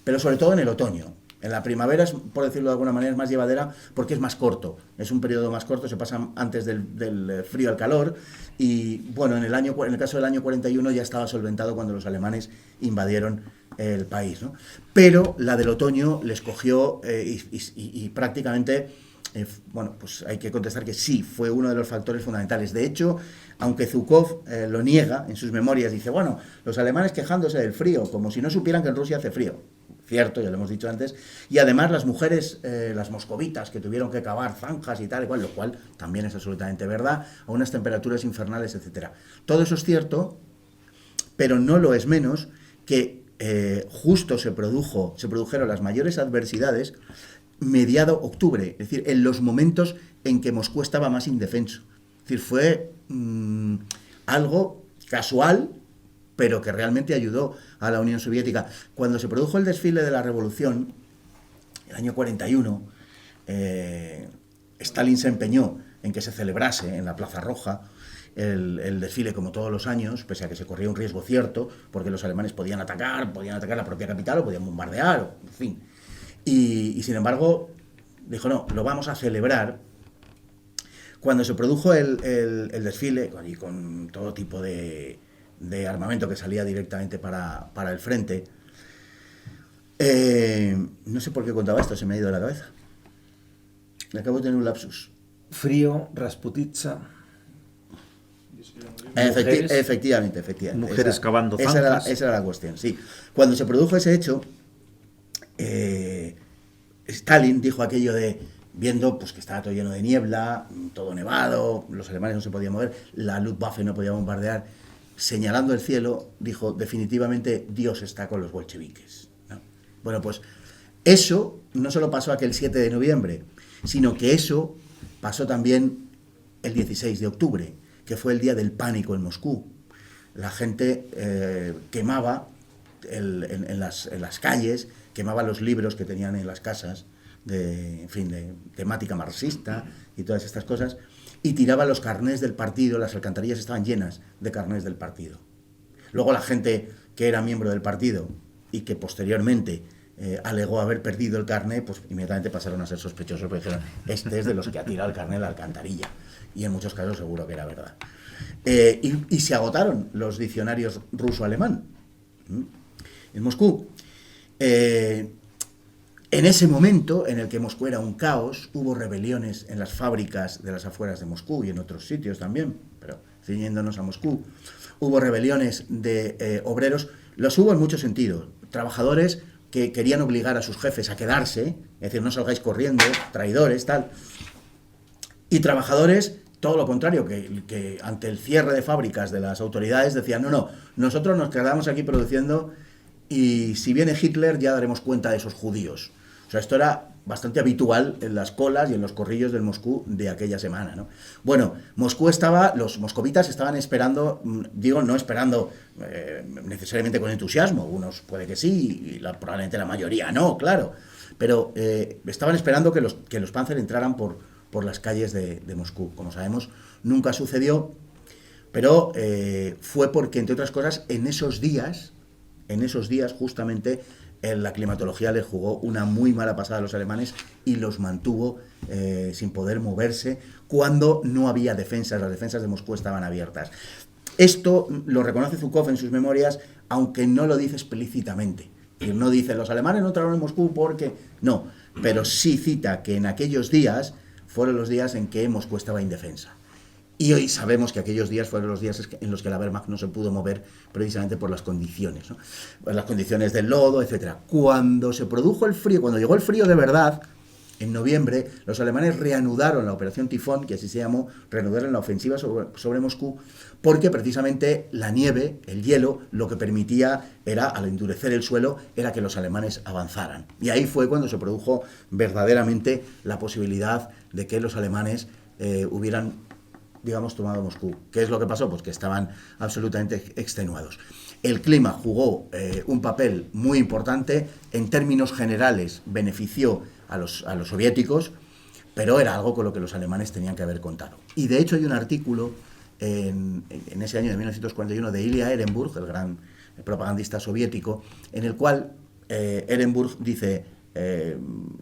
pero sobre todo en el otoño. En la primavera, por decirlo de alguna manera, es más llevadera porque es más corto. Es un periodo más corto, se pasa antes del frío al calor. Y bueno, en el caso del año 41 ya estaba solventado cuando los alemanes invadieron el país, ¿no? Pero la del otoño les cogió y prácticamente, bueno, pues hay que contestar que sí, fue uno de los factores fundamentales. De hecho, aunque Zhukov lo niega en sus memorias, dice, bueno, los alemanes quejándose del frío, como si no supieran que en Rusia hace frío. Cierto, ya lo hemos dicho antes. Y además las mujeres, las moscovitas, que tuvieron que cavar zanjas y tal y cual, lo cual también es absolutamente verdad, a unas temperaturas infernales, etcétera. Todo eso es cierto, pero no lo es menos que justo se produjeron las mayores adversidades mediado octubre, es decir, en los momentos en que Moscú estaba más indefenso. Es decir, fue algo casual, pero que realmente ayudó a la Unión Soviética. Cuando se produjo el desfile de la Revolución, el año 41, Stalin se empeñó en que se celebrase en la Plaza Roja el desfile como todos los años, pese a que se corría un riesgo cierto, porque los alemanes podían atacar la propia capital o podían bombardear, en fin. Y sin embargo, dijo, no, lo vamos a celebrar. cuando se produjo el desfile, y con todo tipo de armamento que salía directamente para el frente, no sé por qué contaba esto, se me ha ido de la cabeza. Me acabo de tener un lapsus. Frío, Rasputitsa. Efectivamente. Mujeres cavando esa zanjas. Esa era la cuestión, sí. Cuando se produjo ese hecho, Stalin dijo aquello de, viendo pues que estaba todo lleno de niebla, todo nevado, los alemanes no se podían mover, la Luftwaffe no podía bombardear, señalando el cielo, dijo, definitivamente Dios está con los bolcheviques, ¿no? Bueno, pues eso no solo pasó aquel 7 de noviembre, sino que eso pasó también el 16 de octubre, que fue el día del pánico en Moscú. La gente quemaba en las calles, quemaba los libros que tenían en las casas, de temática marxista y todas estas cosas, y tiraba los carnés del partido, las alcantarillas estaban llenas de carnés del partido. Luego la gente que era miembro del partido y que posteriormente alegó haber perdido el carné, pues inmediatamente pasaron a ser sospechosos, porque dijeron, este es de los que ha tirado el carné en la alcantarilla. Y en muchos casos seguro que era verdad. Y se agotaron los diccionarios ruso-alemán en Moscú. En ese momento, en el que Moscú era un caos, hubo rebeliones en las fábricas de las afueras de Moscú y en otros sitios también, pero ciñéndonos a Moscú. Hubo rebeliones de obreros, los hubo en muchos sentidos. Trabajadores que querían obligar a sus jefes a quedarse, es decir, no salgáis corriendo, traidores, tal. Y trabajadores, todo lo contrario, que ante el cierre de fábricas de las autoridades decían, no, nosotros nos quedamos aquí produciendo y si viene Hitler ya daremos cuenta de esos judíos. O sea, esto era bastante habitual en las colas y en los corrillos del Moscú de aquella semana, ¿no? Bueno, los moscovitas estaban esperando, digo, no esperando necesariamente con entusiasmo, unos puede que sí, y probablemente la mayoría no, claro, pero estaban esperando que los Panzer entraran por las calles de Moscú. Como sabemos, nunca sucedió, pero fue porque, entre otras cosas, en esos días justamente la climatología les jugó una muy mala pasada a los alemanes y los mantuvo sin poder moverse cuando no había defensas, las defensas de Moscú estaban abiertas. Esto lo reconoce Zhukov en sus memorias, aunque no lo dice explícitamente. Y no dice, los alemanes no entraron en Moscú porque... No, pero sí cita que en aquellos días fueron los días en que Moscú estaba indefensa. Y hoy sabemos que aquellos días fueron los días en los que la Wehrmacht no se pudo mover precisamente por las condiciones, ¿no? Las condiciones del lodo, etc. Cuando se produjo el frío, cuando llegó el frío de verdad, en noviembre, los alemanes reanudaron la operación Tifón, que así se llamó, reanudaron la ofensiva sobre Moscú, porque precisamente la nieve, el hielo, lo que permitía era, al endurecer el suelo, era que los alemanes avanzaran. Y ahí fue cuando se produjo verdaderamente la posibilidad de que los alemanes hubieran, digamos, tomado Moscú. ¿Qué es lo que pasó? Pues que estaban absolutamente extenuados. El clima jugó un papel muy importante, en términos generales benefició a los soviéticos, pero era algo con lo que los alemanes tenían que haber contado. Y de hecho hay un artículo en ese año de 1941 de Ilya Ehrenburg, el gran propagandista soviético, en el cual Ehrenburg dice,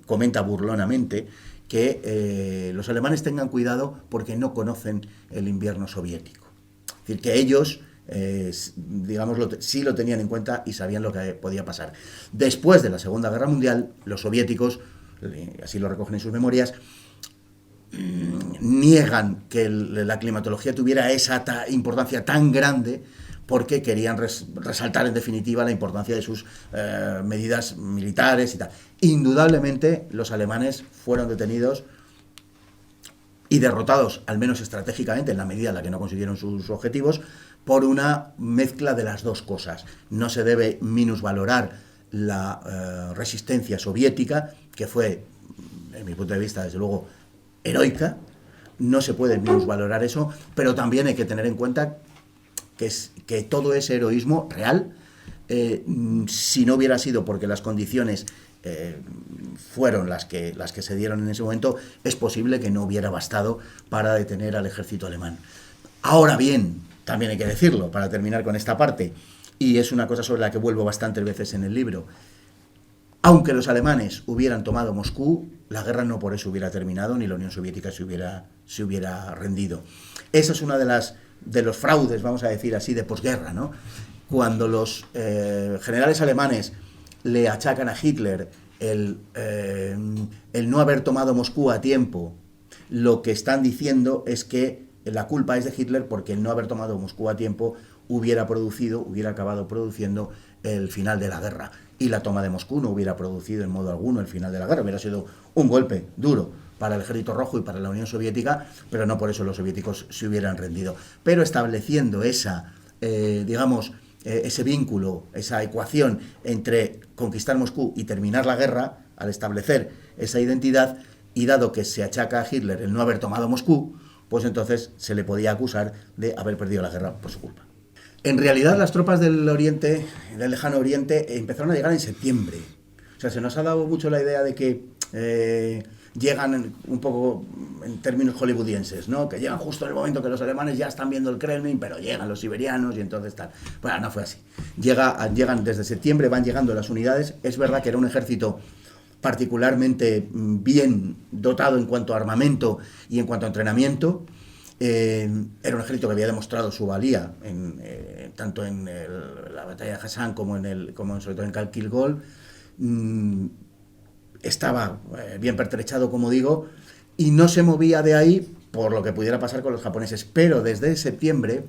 comenta burlonamente, que los alemanes tengan cuidado porque no conocen el invierno soviético. Es decir, que ellos, sí lo tenían en cuenta y sabían lo que podía pasar. Después de la Segunda Guerra Mundial, los soviéticos, así lo recogen en sus memorias, niegan que la climatología tuviera esa importancia tan grande, porque querían resaltar en definitiva la importancia de sus medidas militares y tal. Indudablemente los alemanes fueron detenidos y derrotados, al menos estratégicamente, en la medida en la que no consiguieron sus objetivos, por una mezcla de las dos cosas. No se debe minusvalorar la resistencia soviética, que fue, en mi punto de vista, desde luego, heroica. No se puede minusvalorar eso, pero también hay que tener en cuenta que todo ese heroísmo real, si no hubiera sido porque las condiciones fueron las que se dieron en ese momento, es posible que no hubiera bastado para detener al ejército alemán. Ahora bien, también hay que decirlo, para terminar con esta parte, y es una cosa sobre la que vuelvo bastantes veces en el libro, Aunque los alemanes hubieran tomado Moscú, la guerra no por eso hubiera terminado, ni la Unión Soviética se hubiera rendido. Esa es una de los fraudes, vamos a decir así, de posguerra, ¿no? Cuando los generales alemanes le achacan a Hitler el no haber tomado Moscú a tiempo, lo que están diciendo es que la culpa es de Hitler porque el no haber tomado Moscú a tiempo hubiera acabado produciendo el final de la guerra. Y la toma de Moscú no hubiera producido en modo alguno el final de la guerra, hubiera sido un golpe duro para el Ejército Rojo y para la Unión Soviética, pero no por eso los soviéticos se hubieran rendido. Pero estableciendo ese vínculo, esa ecuación entre conquistar Moscú y terminar la guerra, al establecer esa identidad, y dado que se achaca a Hitler el no haber tomado Moscú, pues entonces se le podía acusar de haber perdido la guerra por su culpa. En realidad las tropas del Oriente, del Lejano Oriente, empezaron a llegar en septiembre. O sea, se nos ha dado mucho la idea de que llegan un poco en términos hollywoodienses, ¿no? Que llegan justo en el momento que los alemanes ya están viendo el Kremlin, pero llegan los siberianos y entonces tal. Bueno, no fue así. Llegan desde septiembre, van llegando las unidades. Es verdad que era un ejército particularmente bien dotado en cuanto a armamento y en cuanto a entrenamiento. Era un ejército que había demostrado su valía tanto en la batalla de Hassan como sobre todo en Khalkil Gol. Estaba bien pertrechado, como digo, y no se movía de ahí por lo que pudiera pasar con los japoneses. Pero desde septiembre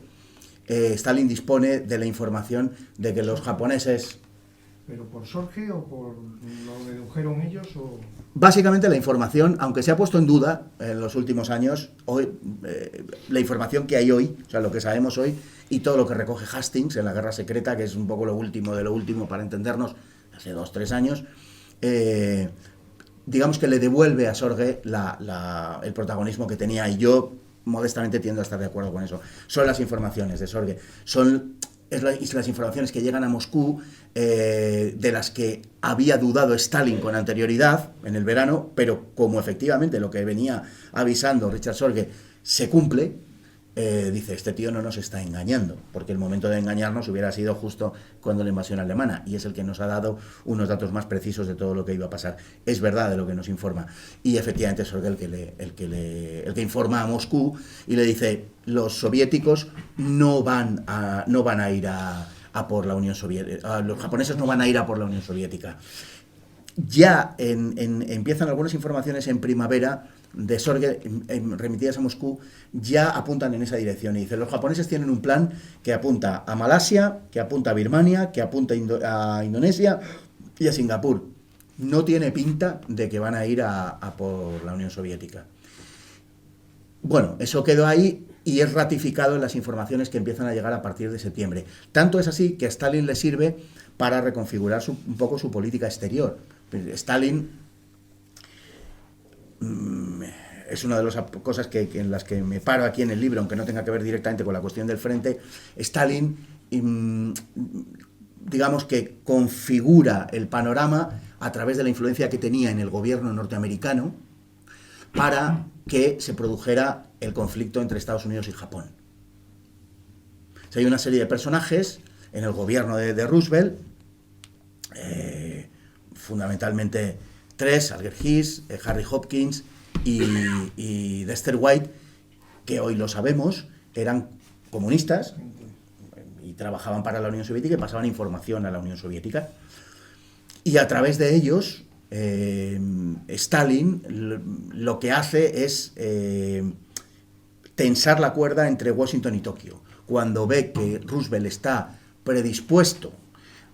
Stalin dispone de la información de que los japoneses... ¿Pero por Sorge o por lo dedujeron ellos? O... Básicamente la información, aunque se ha puesto en duda en los últimos años, hoy la información que hay hoy, o sea, lo que sabemos hoy, y todo lo que recoge Hastings en la Guerra Secreta, que es un poco lo último de lo último para entendernos, hace 2-3 años, digamos que le devuelve a Sorge el protagonismo que tenía, y yo modestamente tiendo a estar de acuerdo con eso. Son las informaciones de Sorge, las informaciones que llegan a Moscú, de las que había dudado Stalin con anterioridad en el verano, pero como efectivamente lo que venía avisando Richard Sorge se cumple, dice, este tío no nos está engañando, porque el momento de engañarnos hubiera sido justo cuando la invasión alemana, y es el que nos ha dado unos datos más precisos de todo lo que iba a pasar. Es verdad de lo que nos informa, y efectivamente es Sorge el que informa a Moscú y le dice, los soviéticos no van a ir a por la Unión Soviética, los japoneses no van a ir a por la Unión Soviética. Ya empiezan algunas informaciones en primavera de Sorge remitidas a Moscú, ya apuntan en esa dirección y dicen, los japoneses tienen un plan que apunta a Malasia, que apunta a Birmania, que apunta a Indonesia y a Singapur. No tiene pinta de que van a ir a por la Unión Soviética. Bueno, eso quedó ahí y es ratificado en las informaciones que empiezan a llegar a partir de septiembre. Tanto es así que a Stalin le sirve para reconfigurar un poco su política exterior. Stalin es una de las cosas en las que me paro aquí en el libro, aunque no tenga que ver directamente con la cuestión del frente. Stalin, digamos que configura el panorama a través de la influencia que tenía en el gobierno norteamericano para que se produjera el conflicto entre Estados Unidos y Japón. O sea, hay una serie de personajes en el gobierno de Roosevelt, fundamentalmente 3, Alger Hiss, Harry Hopkins y Dexter White, que hoy lo sabemos, eran comunistas y trabajaban para la Unión Soviética y pasaban información a la Unión Soviética. Y a través de ellos, Stalin lo que hace es tensar la cuerda entre Washington y Tokio. Cuando ve que Roosevelt está predispuesto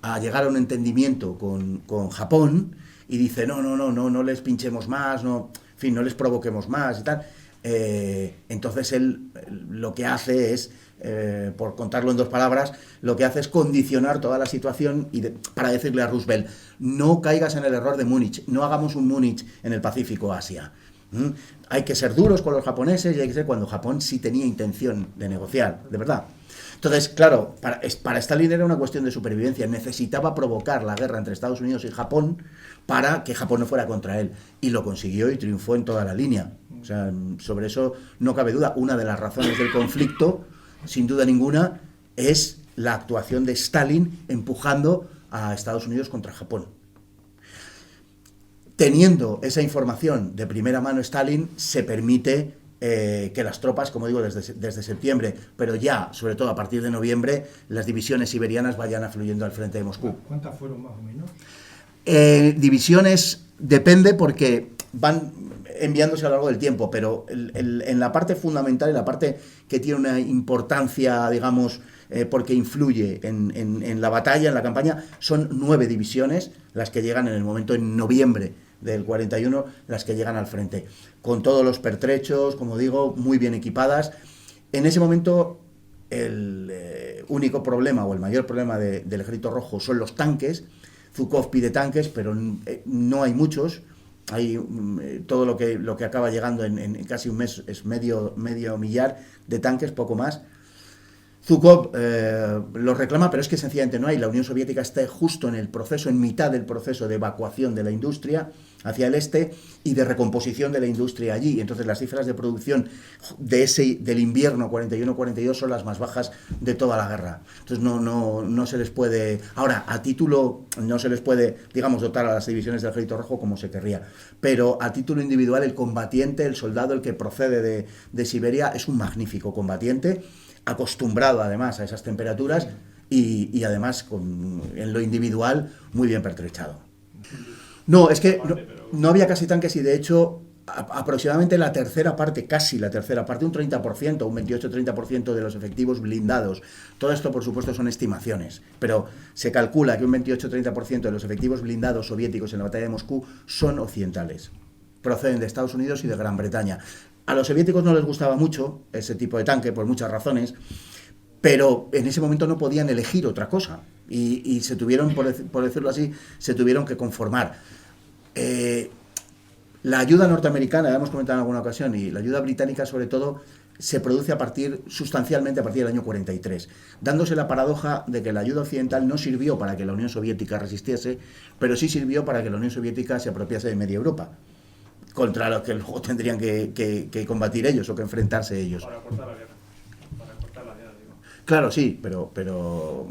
a llegar a un entendimiento con Japón y dice no les pinchemos más, no les provoquemos más y tal, entonces él lo que hace es, por contarlo en 2 palabras, lo que hace es condicionar toda la situación para decirle a Roosevelt, no caigas en el error de Múnich, no hagamos un Múnich en el Pacífico Asia. Hay que ser duros con los japoneses y hay que ser cuando Japón sí tenía intención de negociar, de verdad. Entonces, claro, para Stalin era una cuestión de supervivencia. Necesitaba provocar la guerra entre Estados Unidos y Japón para que Japón no fuera contra él. Y lo consiguió y triunfó en toda la línea. O sea, sobre eso no cabe duda. Una de las razones del conflicto, sin duda ninguna, es la actuación de Stalin empujando a Estados Unidos contra Japón. Teniendo esa información de primera mano Stalin, se permite que las tropas, como digo, desde septiembre, pero ya, sobre todo a partir de noviembre, las divisiones siberianas vayan afluyendo al frente de Moscú. ¿Cuántas fueron más o menos? Divisiones depende porque van enviándose a lo largo del tiempo, pero en la parte fundamental, en la parte que tiene una importancia, digamos, porque influye en la batalla, en la campaña, son 9 divisiones las que llegan en el momento, en noviembre del 41, las que llegan al frente, con todos los pertrechos, como digo, muy bien equipadas. En ese momento el único problema o el mayor problema del Ejército Rojo son los tanques. Zhukov pide tanques, pero no hay muchos. Hay todo lo que acaba llegando en casi un mes es medio millar de tanques, poco más. Zhukov los reclama, pero es que sencillamente no hay. La Unión Soviética está justo en mitad del proceso de evacuación de la industria hacia el este y de recomposición de la industria allí. Entonces las cifras de producción del invierno 41-42 son las más bajas de toda la guerra. Entonces no se les puede... Ahora, a título, no se les puede, digamos, dotar a las divisiones del Ejército Rojo como se querría. Pero a título individual, el combatiente, el soldado, el que procede de Siberia, es un magnífico combatiente, acostumbrado además a esas temperaturas y además en lo individual muy bien pertrechado. No, es que no había casi tanques y de hecho aproximadamente casi la tercera parte, un 30%, un 28-30% de los efectivos blindados. Todo esto por supuesto son estimaciones, pero se calcula que un 28-30% de los efectivos blindados soviéticos en la batalla de Moscú son occidentales, proceden de Estados Unidos y de Gran Bretaña. A los soviéticos no les gustaba mucho ese tipo de tanque por muchas razones, pero en ese momento no podían elegir otra cosa y se tuvieron, por decirlo así, se tuvieron que conformar. La ayuda norteamericana, ya hemos comentado en alguna ocasión, y la ayuda británica sobre todo, se produce sustancialmente a partir del año 43, dándose la paradoja de que la ayuda occidental no sirvió para que la Unión Soviética resistiese, pero sí sirvió para que la Unión Soviética se apropiase de media Europa, contra los que luego tendrían que combatir ellos o que enfrentarse ellos. Para cortar la guerra. Para cortar la guerra, digo. Claro, sí, pero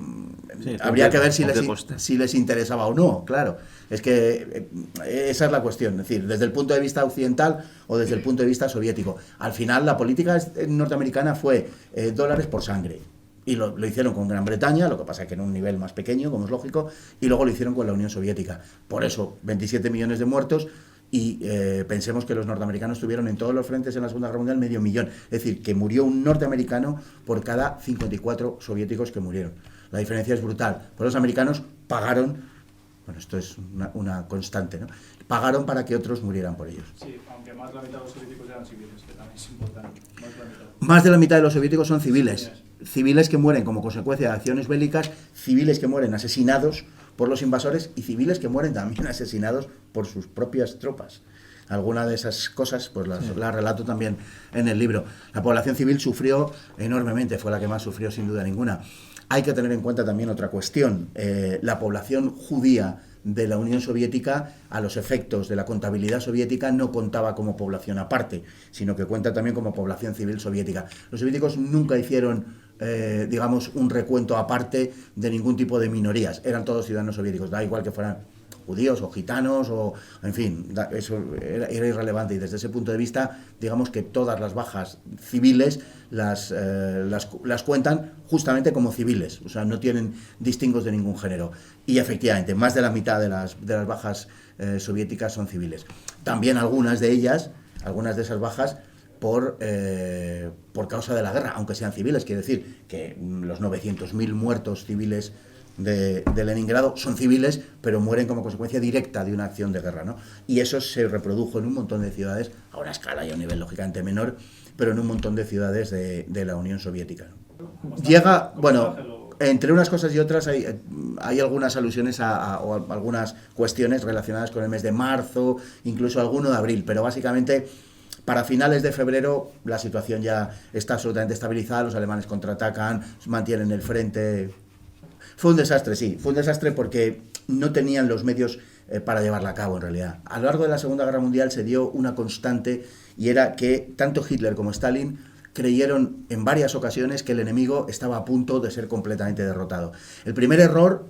Sí, habría que ver coste. si les interesaba o no, claro. Es que esa es la cuestión, es decir, desde el punto de vista occidental o desde el punto de vista soviético. Al final la política norteamericana fue dólares por sangre. Y lo hicieron con Gran Bretaña, lo que pasa es que en un nivel más pequeño, como es lógico, y luego lo hicieron con la Unión Soviética. Por eso, 27 millones de muertos. Y pensemos que los norteamericanos tuvieron en todos los frentes en la Segunda Guerra Mundial 500.000. Es decir, que murió un norteamericano por cada 54 soviéticos que murieron. La diferencia es brutal. Pues los americanos pagaron, bueno, esto es una constante, ¿no? Pagaron para que otros murieran por ellos. Sí, aunque más de la mitad de los soviéticos eran civiles, que también es importante. Más de la mitad de los soviéticos son civiles. Civiles que mueren como consecuencia de acciones bélicas, civiles que mueren asesinados por los invasores y civiles que mueren también asesinados por sus propias tropas. Algunas de esas cosas pues las relato también en el libro. La población civil sufrió enormemente, fue la que más sufrió sin duda ninguna. Hay que tener en cuenta también otra cuestión. La población judía de la Unión Soviética, a los efectos de la contabilidad soviética, no contaba como población aparte, sino que cuenta también como población civil soviética. Los soviéticos nunca hicieron digamos, un recuento aparte de ningún tipo de minorías. Eran todos ciudadanos soviéticos, da igual que fueran judíos o gitanos, o en fin, eso era irrelevante. Y desde ese punto de vista, digamos que todas las bajas civiles las cuentan justamente como civiles, o sea, no tienen distingos de ningún género. Y efectivamente, más de la mitad de las bajas soviéticas son civiles. También algunas de esas bajas, por causa de la guerra, aunque sean civiles. Quiere decir que los 900.000 muertos civiles de Leningrado son civiles, pero mueren como consecuencia directa de una acción de guerra, ¿no? Y eso se reprodujo en un montón de ciudades, a una escala y a un nivel lógicamente menor, pero en un montón de ciudades de la Unión Soviética, ¿no? Llega, bueno, entre unas cosas y otras hay algunas alusiones o algunas cuestiones relacionadas con el mes de marzo, incluso alguno de abril, pero básicamente para finales de febrero la situación ya está absolutamente estabilizada, los alemanes contraatacan, mantienen el frente. Fue un desastre, sí, fue un desastre porque no tenían los medios para llevarla a cabo en realidad. A lo largo de la Segunda Guerra Mundial se dio una constante y era que tanto Hitler como Stalin creyeron en varias ocasiones que el enemigo estaba a punto de ser completamente derrotado. El primer error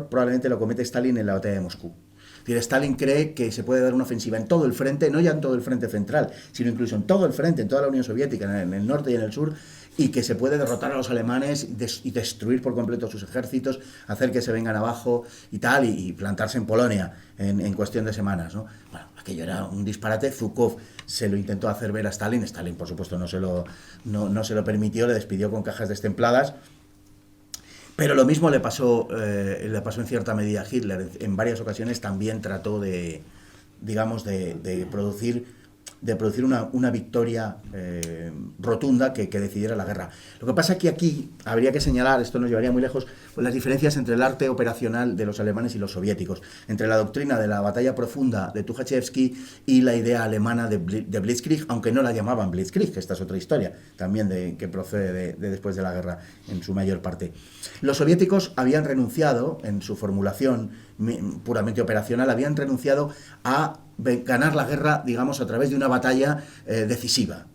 probablemente lo comete Stalin en la batalla de Moscú. Es decir, Stalin cree que se puede dar una ofensiva en todo el frente, no ya en todo el frente central, sino incluso en todo el frente, en toda la Unión Soviética, en el norte y en el sur, y que se puede derrotar a los alemanes y destruir por completo sus ejércitos, hacer que se vengan abajo y tal, y plantarse en Polonia en cuestión de semanas, ¿no? Bueno, aquello era un disparate. Zhukov se lo intentó hacer ver a Stalin. Stalin, por supuesto, no se lo permitió, le despidió con cajas destempladas. Pero lo mismo le pasó en cierta medida a Hitler. En varias ocasiones también trató de producir una victoria rotunda que decidiera la guerra. Lo que pasa es que aquí habría que señalar, esto nos llevaría muy lejos, pues las diferencias entre el arte operacional de los alemanes y los soviéticos, entre la doctrina de la batalla profunda de Tuchachevsky y la idea alemana de Blitzkrieg, aunque no la llamaban Blitzkrieg, esta es otra historia, también que procede de después de la guerra, en su mayor parte. Los soviéticos habían renunciado, en su formulación puramente operacional, habían renunciado a ganar la guerra, digamos, a través de una batalla decisiva.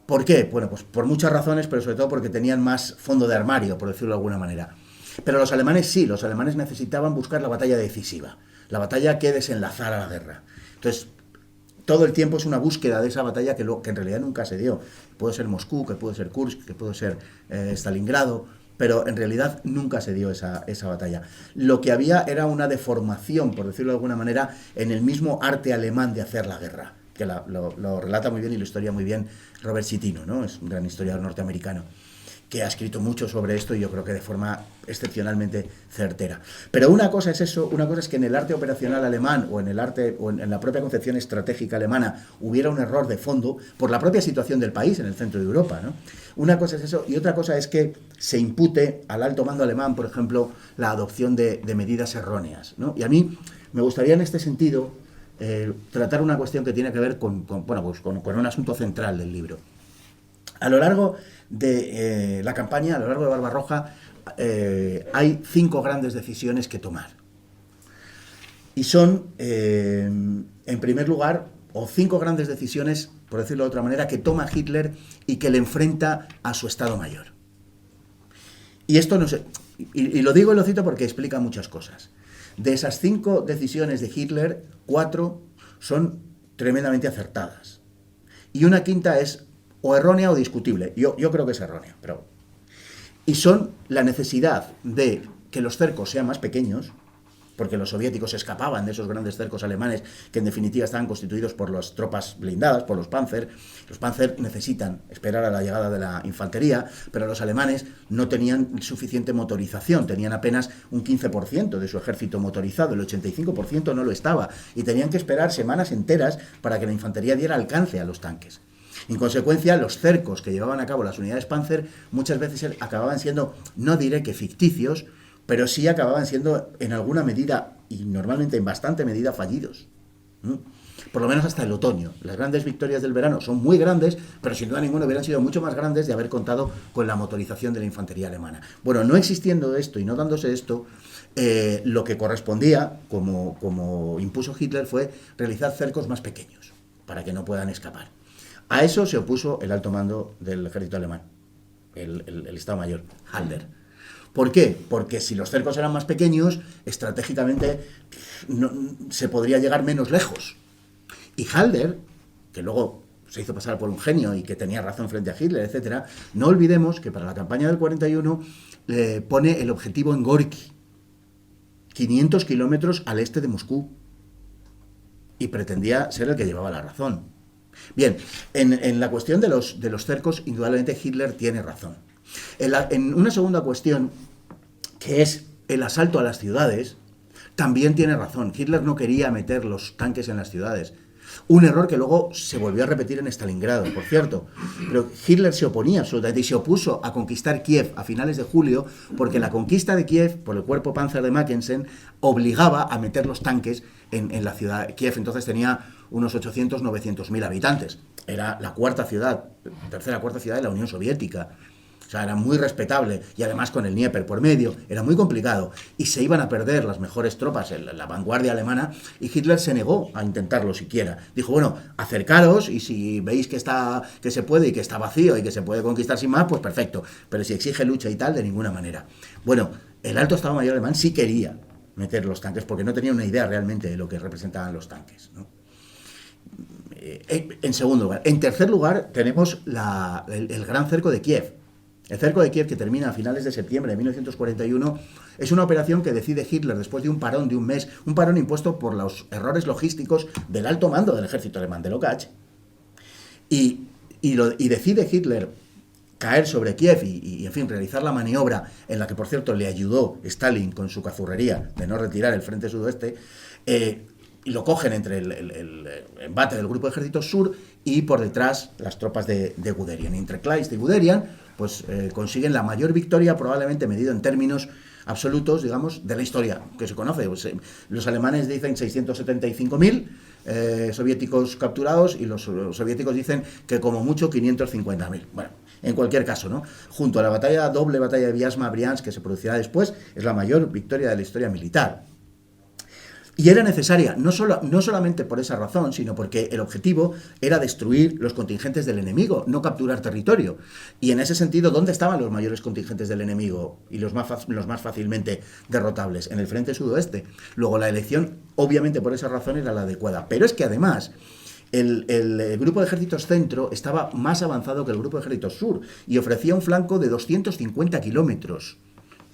¿Por qué? Bueno, pues por muchas razones, pero sobre todo porque tenían más fondo de armario, por decirlo de alguna manera. Pero los alemanes sí, los alemanes necesitaban buscar la batalla decisiva, la batalla que desenlazara la guerra. Entonces, todo el tiempo es una búsqueda de esa batalla que en realidad nunca se dio. Puede ser Moscú, que puede ser Kursk, que puede ser Stalingrado, pero en realidad nunca se dio esa batalla. Lo que había era una deformación, por decirlo de alguna manera, en el mismo arte alemán de hacer la guerra, que lo relata muy bien y lo historia muy bien Robert Citino, ¿no? Es un gran historiador norteamericano que ha escrito mucho sobre esto y yo creo que de forma excepcionalmente certera. Pero una cosa es eso, una cosa es que en el arte operacional alemán o en la propia concepción estratégica alemana hubiera un error de fondo por la propia situación del país en el centro de Europa, ¿no? Una cosa es eso y otra cosa es que se impute al alto mando alemán, por ejemplo, la adopción de medidas erróneas, ¿no? Y a mí me gustaría en este sentido tratar una cuestión que tiene que ver con un asunto central del libro. A lo largo de la campaña, a lo largo de Barbarroja, hay 5 grandes decisiones que tomar. Y son, en primer lugar, 5 grandes decisiones, por decirlo de otra manera, que toma Hitler y que le enfrenta a su Estado Mayor. Y esto no sé, y lo digo y lo cito porque explica muchas cosas. De esas 5 decisiones de Hitler, 4 son tremendamente acertadas. Y una quinta es o errónea o discutible. Yo creo que es errónea, pero... Y son la necesidad de que los cercos sean más pequeños, porque los soviéticos escapaban de esos grandes cercos alemanes que en definitiva estaban constituidos por las tropas blindadas, por los Panzer. Los Panzer necesitan esperar a la llegada de la infantería, pero los alemanes no tenían suficiente motorización, tenían apenas un 15% de su ejército motorizado, el 85% no lo estaba, y tenían que esperar semanas enteras para que la infantería diera alcance a los tanques. En consecuencia, los cercos que llevaban a cabo las unidades Panzer muchas veces acababan siendo, no diré que ficticios, pero sí acababan siendo en alguna medida, y normalmente en bastante medida, fallidos. Por lo menos hasta el otoño. Las grandes victorias del verano son muy grandes, pero sin duda ninguna hubieran sido mucho más grandes de haber contado con la motorización de la infantería alemana. Bueno, no existiendo esto y no dándose esto, lo que correspondía, como impuso Hitler, fue realizar cercos más pequeños, para que no puedan escapar. A eso se opuso el alto mando del ejército alemán, el Estado Mayor, Halder. ¿Por qué? Porque si los cercos eran más pequeños, estratégicamente se podría llegar menos lejos. Y Halder, que luego se hizo pasar por un genio y que tenía razón frente a Hitler, etc., no olvidemos que para la campaña del 41 pone el objetivo en Gorki, 500 kilómetros al este de Moscú, y pretendía ser el que llevaba la razón. Bien, en la cuestión de los cercos, indudablemente Hitler tiene razón. En una segunda cuestión, que es el asalto a las ciudades, también tiene razón. Hitler no quería meter los tanques en las ciudades. Un error que luego se volvió a repetir en Stalingrado, por cierto. Pero Hitler se oponía absolutamente y se opuso a conquistar Kiev a finales de julio, porque la conquista de Kiev por el cuerpo Panzer de Mackensen obligaba a meter los tanques en la ciudad. Kiev entonces tenía unos 800-900.000 habitantes. Era la tercera cuarta ciudad de la Unión Soviética. O sea, era muy respetable y además con el Dnieper por medio, era muy complicado y se iban a perder las mejores tropas, la vanguardia alemana, y Hitler se negó a intentarlo siquiera. Dijo, bueno, acercaros y si veis que se puede y que está vacío y que se puede conquistar sin más, pues perfecto, pero si exige lucha y tal, de ninguna manera. Bueno, el alto Estado Mayor alemán sí quería meter los tanques, porque no tenía una idea realmente de lo que representaban los tanques, ¿no? En segundo lugar. En tercer lugar, tenemos el gran cerco de Kiev. El cerco de Kiev, que termina a finales de septiembre de 1941, es una operación que decide Hitler después de un parón de un mes, un parón impuesto por los errores logísticos del alto mando del ejército alemán de Locach, y decide Hitler caer sobre Kiev y, en fin, realizar la maniobra en la que, por cierto, le ayudó Stalin con su cazurrería de no retirar el frente sudoeste, y lo cogen entre el embate del grupo de ejércitos sur y por detrás las tropas de Guderian. Entre Kleist y Guderian, pues consiguen la mayor victoria, probablemente medido en términos absolutos, digamos, de la historia que se conoce. Pues, los alemanes dicen 675.000 soviéticos capturados y los soviéticos dicen que como mucho 550.000. Bueno, en cualquier caso, ¿no? Junto a la doble batalla de Vyazma-Briansk, que se producirá después, es la mayor victoria de la historia militar. Y era necesaria, no solamente por esa razón, sino porque el objetivo era destruir los contingentes del enemigo, no capturar territorio. Y en ese sentido, ¿dónde estaban los mayores contingentes del enemigo y los más fácilmente derrotables? En el frente sudoeste. Luego, la elección, obviamente por esa razón, era la adecuada. Pero es que además, el grupo de ejércitos centro estaba más avanzado que el grupo de ejércitos sur y ofrecía un flanco de 250 kilómetros.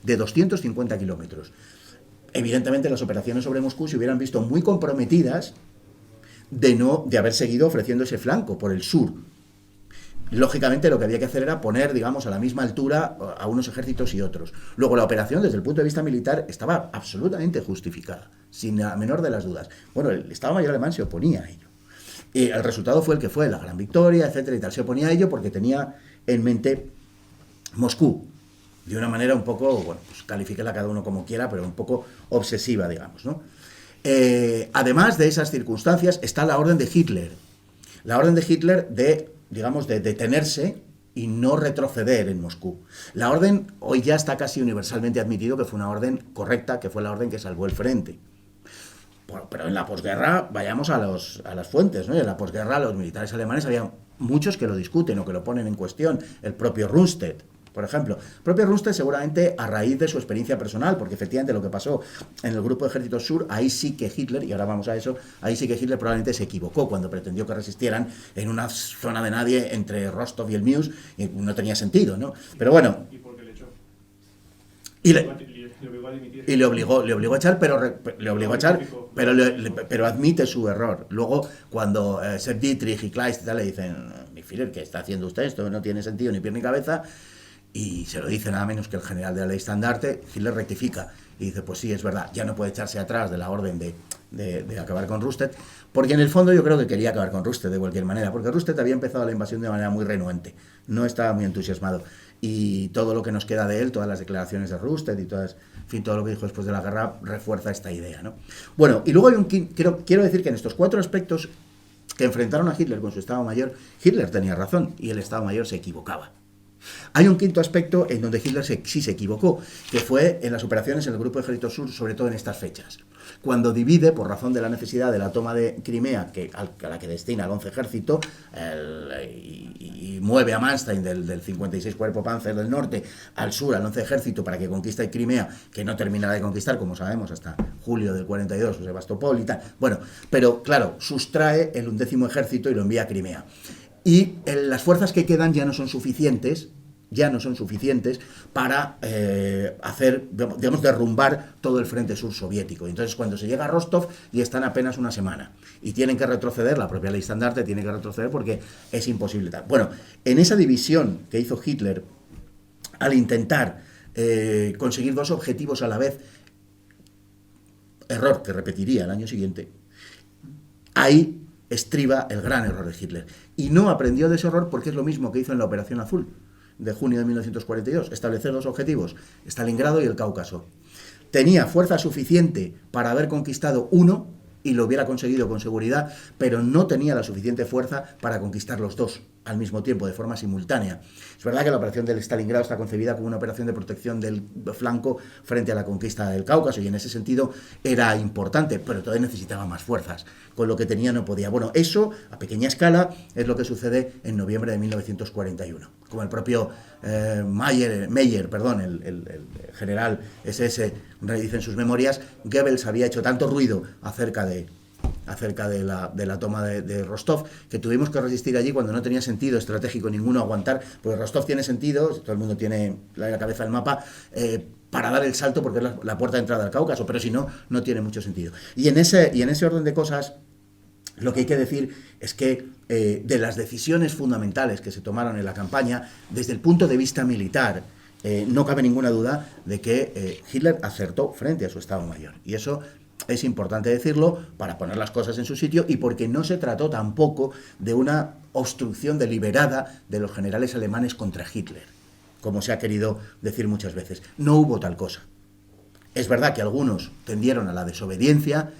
De 250 kilómetros. Evidentemente, las operaciones sobre Moscú se hubieran visto muy comprometidas de haber seguido ofreciendo ese flanco por el sur. Lógicamente, lo que había que hacer era poner, digamos, a la misma altura a unos ejércitos y otros. Luego, la operación, desde el punto de vista militar, estaba absolutamente justificada, sin la menor de las dudas. Bueno, el Estado Mayor alemán se oponía a ello. Y el resultado fue el que fue, la gran victoria, etcétera y tal. Se oponía a ello porque tenía en mente Moscú, de una manera un poco, bueno, pues califíquela cada uno como quiera, pero un poco obsesiva, digamos, ¿no? Además de esas circunstancias, está la orden de Hitler. La orden de Hitler de, digamos, de detenerse y no retroceder en Moscú. La orden hoy ya está casi universalmente admitido que fue una orden correcta, que fue la orden que salvó el frente. Bueno, pero en la posguerra, vayamos a las fuentes, ¿no? Y en la posguerra los militares alemanes había muchos que lo discuten o que lo ponen en cuestión. El propio Rundstedt, por ejemplo. El propio Rundstedt, seguramente a raíz de su experiencia personal, porque efectivamente lo que pasó en el grupo de ejércitos sur, ahí sí que Hitler, y ahora vamos a eso, ahí sí que Hitler probablemente se equivocó cuando pretendió que resistieran en una zona de nadie entre Rostov y el Mius, y no tenía sentido, ¿no? Pero bueno. ¿Y por qué le echó? Y le obligó a dimitir. Y le obligó a echar, pero admite su error. Luego, cuando Sepp Dietrich y Kleist y tal le dicen, mi Führer, ¿qué está haciendo usted? Esto no tiene sentido ni pie ni cabeza. Y se lo dice nada menos que el general de la Leistandarte. Hitler rectifica y dice, pues sí, es verdad, ya no puede echarse atrás de la orden de acabar con Rundstedt, porque en el fondo yo creo que quería acabar con Rundstedt de cualquier manera, porque Rundstedt había empezado la invasión de manera muy renuente, no estaba muy entusiasmado, y todo lo que nos queda de él, todas las declaraciones de Rundstedt y todas, en fin, todo lo que dijo después de la guerra refuerza esta idea, ¿no? Bueno, y luego hay quiero decir que en estos 4 aspectos que enfrentaron a Hitler con su Estado Mayor, Hitler tenía razón y el Estado Mayor se equivocaba. Hay un quinto aspecto en donde Hitler sí se equivocó, que fue en las operaciones en el grupo de ejércitos sur, sobre todo en estas fechas. Cuando divide, por razón de la necesidad de la toma de Crimea, a la que destina el 11 ejército, y mueve a Manstein del 56 Cuerpo Panzer del Norte al sur, al 11 ejército, para que conquiste Crimea, que no terminará de conquistar, como sabemos, hasta julio del 42, o Sebastopol y tal. Bueno, pero claro, sustrae el 11º ejército y lo envía a Crimea. Y las fuerzas que quedan ya no son suficientes para digamos, derrumbar todo el frente sur soviético. Entonces, cuando se llega a Rostov, ya están apenas una semana. Y tienen que retroceder, la propia Leistandarte tiene que retroceder porque es imposible tal. Bueno, en esa división que hizo Hitler, al intentar conseguir 2 objetivos a la vez, error que repetiría el año siguiente, ahí estriba el gran error de Hitler. Y no aprendió de ese error porque es lo mismo que hizo en la Operación Azul de junio de 1942, establecer 2 objetivos, Stalingrado y el Cáucaso. Tenía fuerza suficiente para haber conquistado uno y lo hubiera conseguido con seguridad, pero no tenía la suficiente fuerza para conquistar los 2. al mismo tiempo, de forma simultánea. Es verdad que la operación del Stalingrado está concebida como una operación de protección del flanco frente a la conquista del Cáucaso, y en ese sentido era importante, pero todavía necesitaba más fuerzas. Con lo que tenía no podía. Bueno, eso, a pequeña escala, es lo que sucede en noviembre de 1941. Como el propio Meyer, el general SS, dice en sus memorias, Goebbels había hecho tanto ruido acerca de la toma de Rostov, que tuvimos que resistir allí cuando no tenía sentido estratégico ninguno aguantar, porque Rostov tiene sentido, todo el mundo tiene la cabeza del mapa, para dar el salto porque es la puerta de entrada al Cáucaso, pero si no, no tiene mucho sentido. Y en ese orden de cosas, lo que hay que decir es que de las decisiones fundamentales que se tomaron en la campaña, desde el punto de vista militar, no cabe ninguna duda de que Hitler acertó frente a su Estado Mayor. Y eso es importante decirlo para poner las cosas en su sitio, y porque no se trató tampoco de una obstrucción deliberada de los generales alemanes contra Hitler, como se ha querido decir muchas veces. No hubo tal cosa. Es verdad que algunos tendieron a la desobediencia,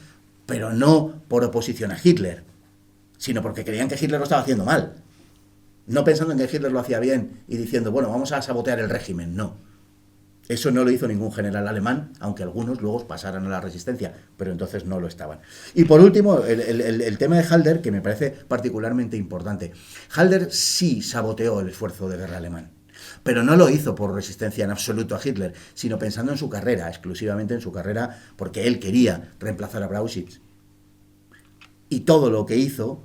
pero no por oposición a Hitler, sino porque creían que Hitler lo estaba haciendo mal. No pensando en que Hitler lo hacía bien y diciendo, bueno, vamos a sabotear el régimen. No. Eso no lo hizo ningún general alemán, aunque algunos luego pasaran a la resistencia, pero entonces no lo estaban. Y por último, el tema de Halder, que me parece particularmente importante. Halder sí saboteó el esfuerzo de guerra alemán, pero no lo hizo por resistencia en absoluto a Hitler, sino pensando en su carrera, exclusivamente en su carrera, porque él quería reemplazar a Brauchitsch. Y todo lo que hizo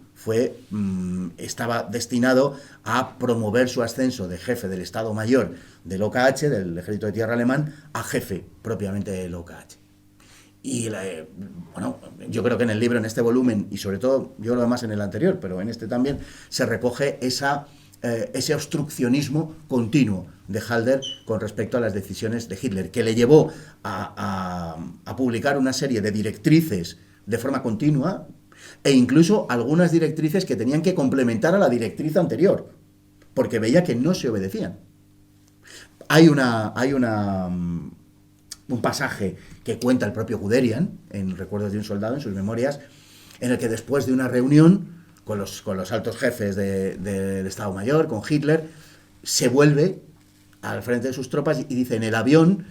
estaba destinado a promover su ascenso de jefe del Estado Mayor del OKH, del Ejército de Tierra Alemán, a jefe propiamente del OKH. Y bueno, yo creo que en el libro, en este volumen, y sobre todo, yo lo más en el anterior, pero en este también, se recoge ese obstruccionismo continuo de Halder con respecto a las decisiones de Hitler, que le llevó a publicar una serie de directrices de forma continua, e incluso algunas directrices que tenían que complementar a la directriz anterior, porque veía que no se obedecían. Hay un pasaje que cuenta el propio Guderian, en Recuerdos de un soldado, en sus memorias, en el que después de una reunión con los altos jefes del Estado Mayor, con Hitler, se vuelve al frente de sus tropas y dice, en el avión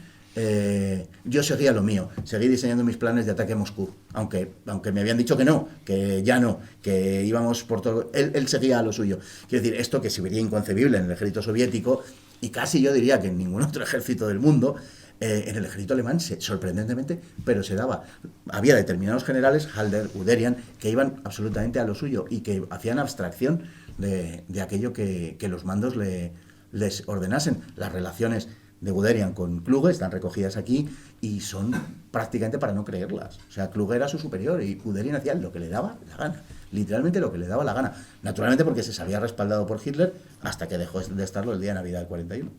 yo seguía lo mío, seguí diseñando mis planes de ataque a Moscú, aunque me habían dicho que no, que ya no, que íbamos por todo, él seguía a lo suyo. Quiero decir, esto que se vería inconcebible en el ejército soviético, y casi yo diría que en ningún otro ejército del mundo, en el ejército alemán, sorprendentemente, pero se daba. Había determinados generales, Halder, Guderian, que iban absolutamente a lo suyo y que hacían abstracción de aquello que los mandos les ordenasen. Las relaciones de Guderian con Kluge están recogidas aquí y son prácticamente para no creerlas. O sea, Kluge era su superior y Guderian hacía lo que le daba la gana, literalmente lo que le daba la gana. Naturalmente porque se había respaldado por Hitler hasta que dejó de estarlo el día de Navidad del 41.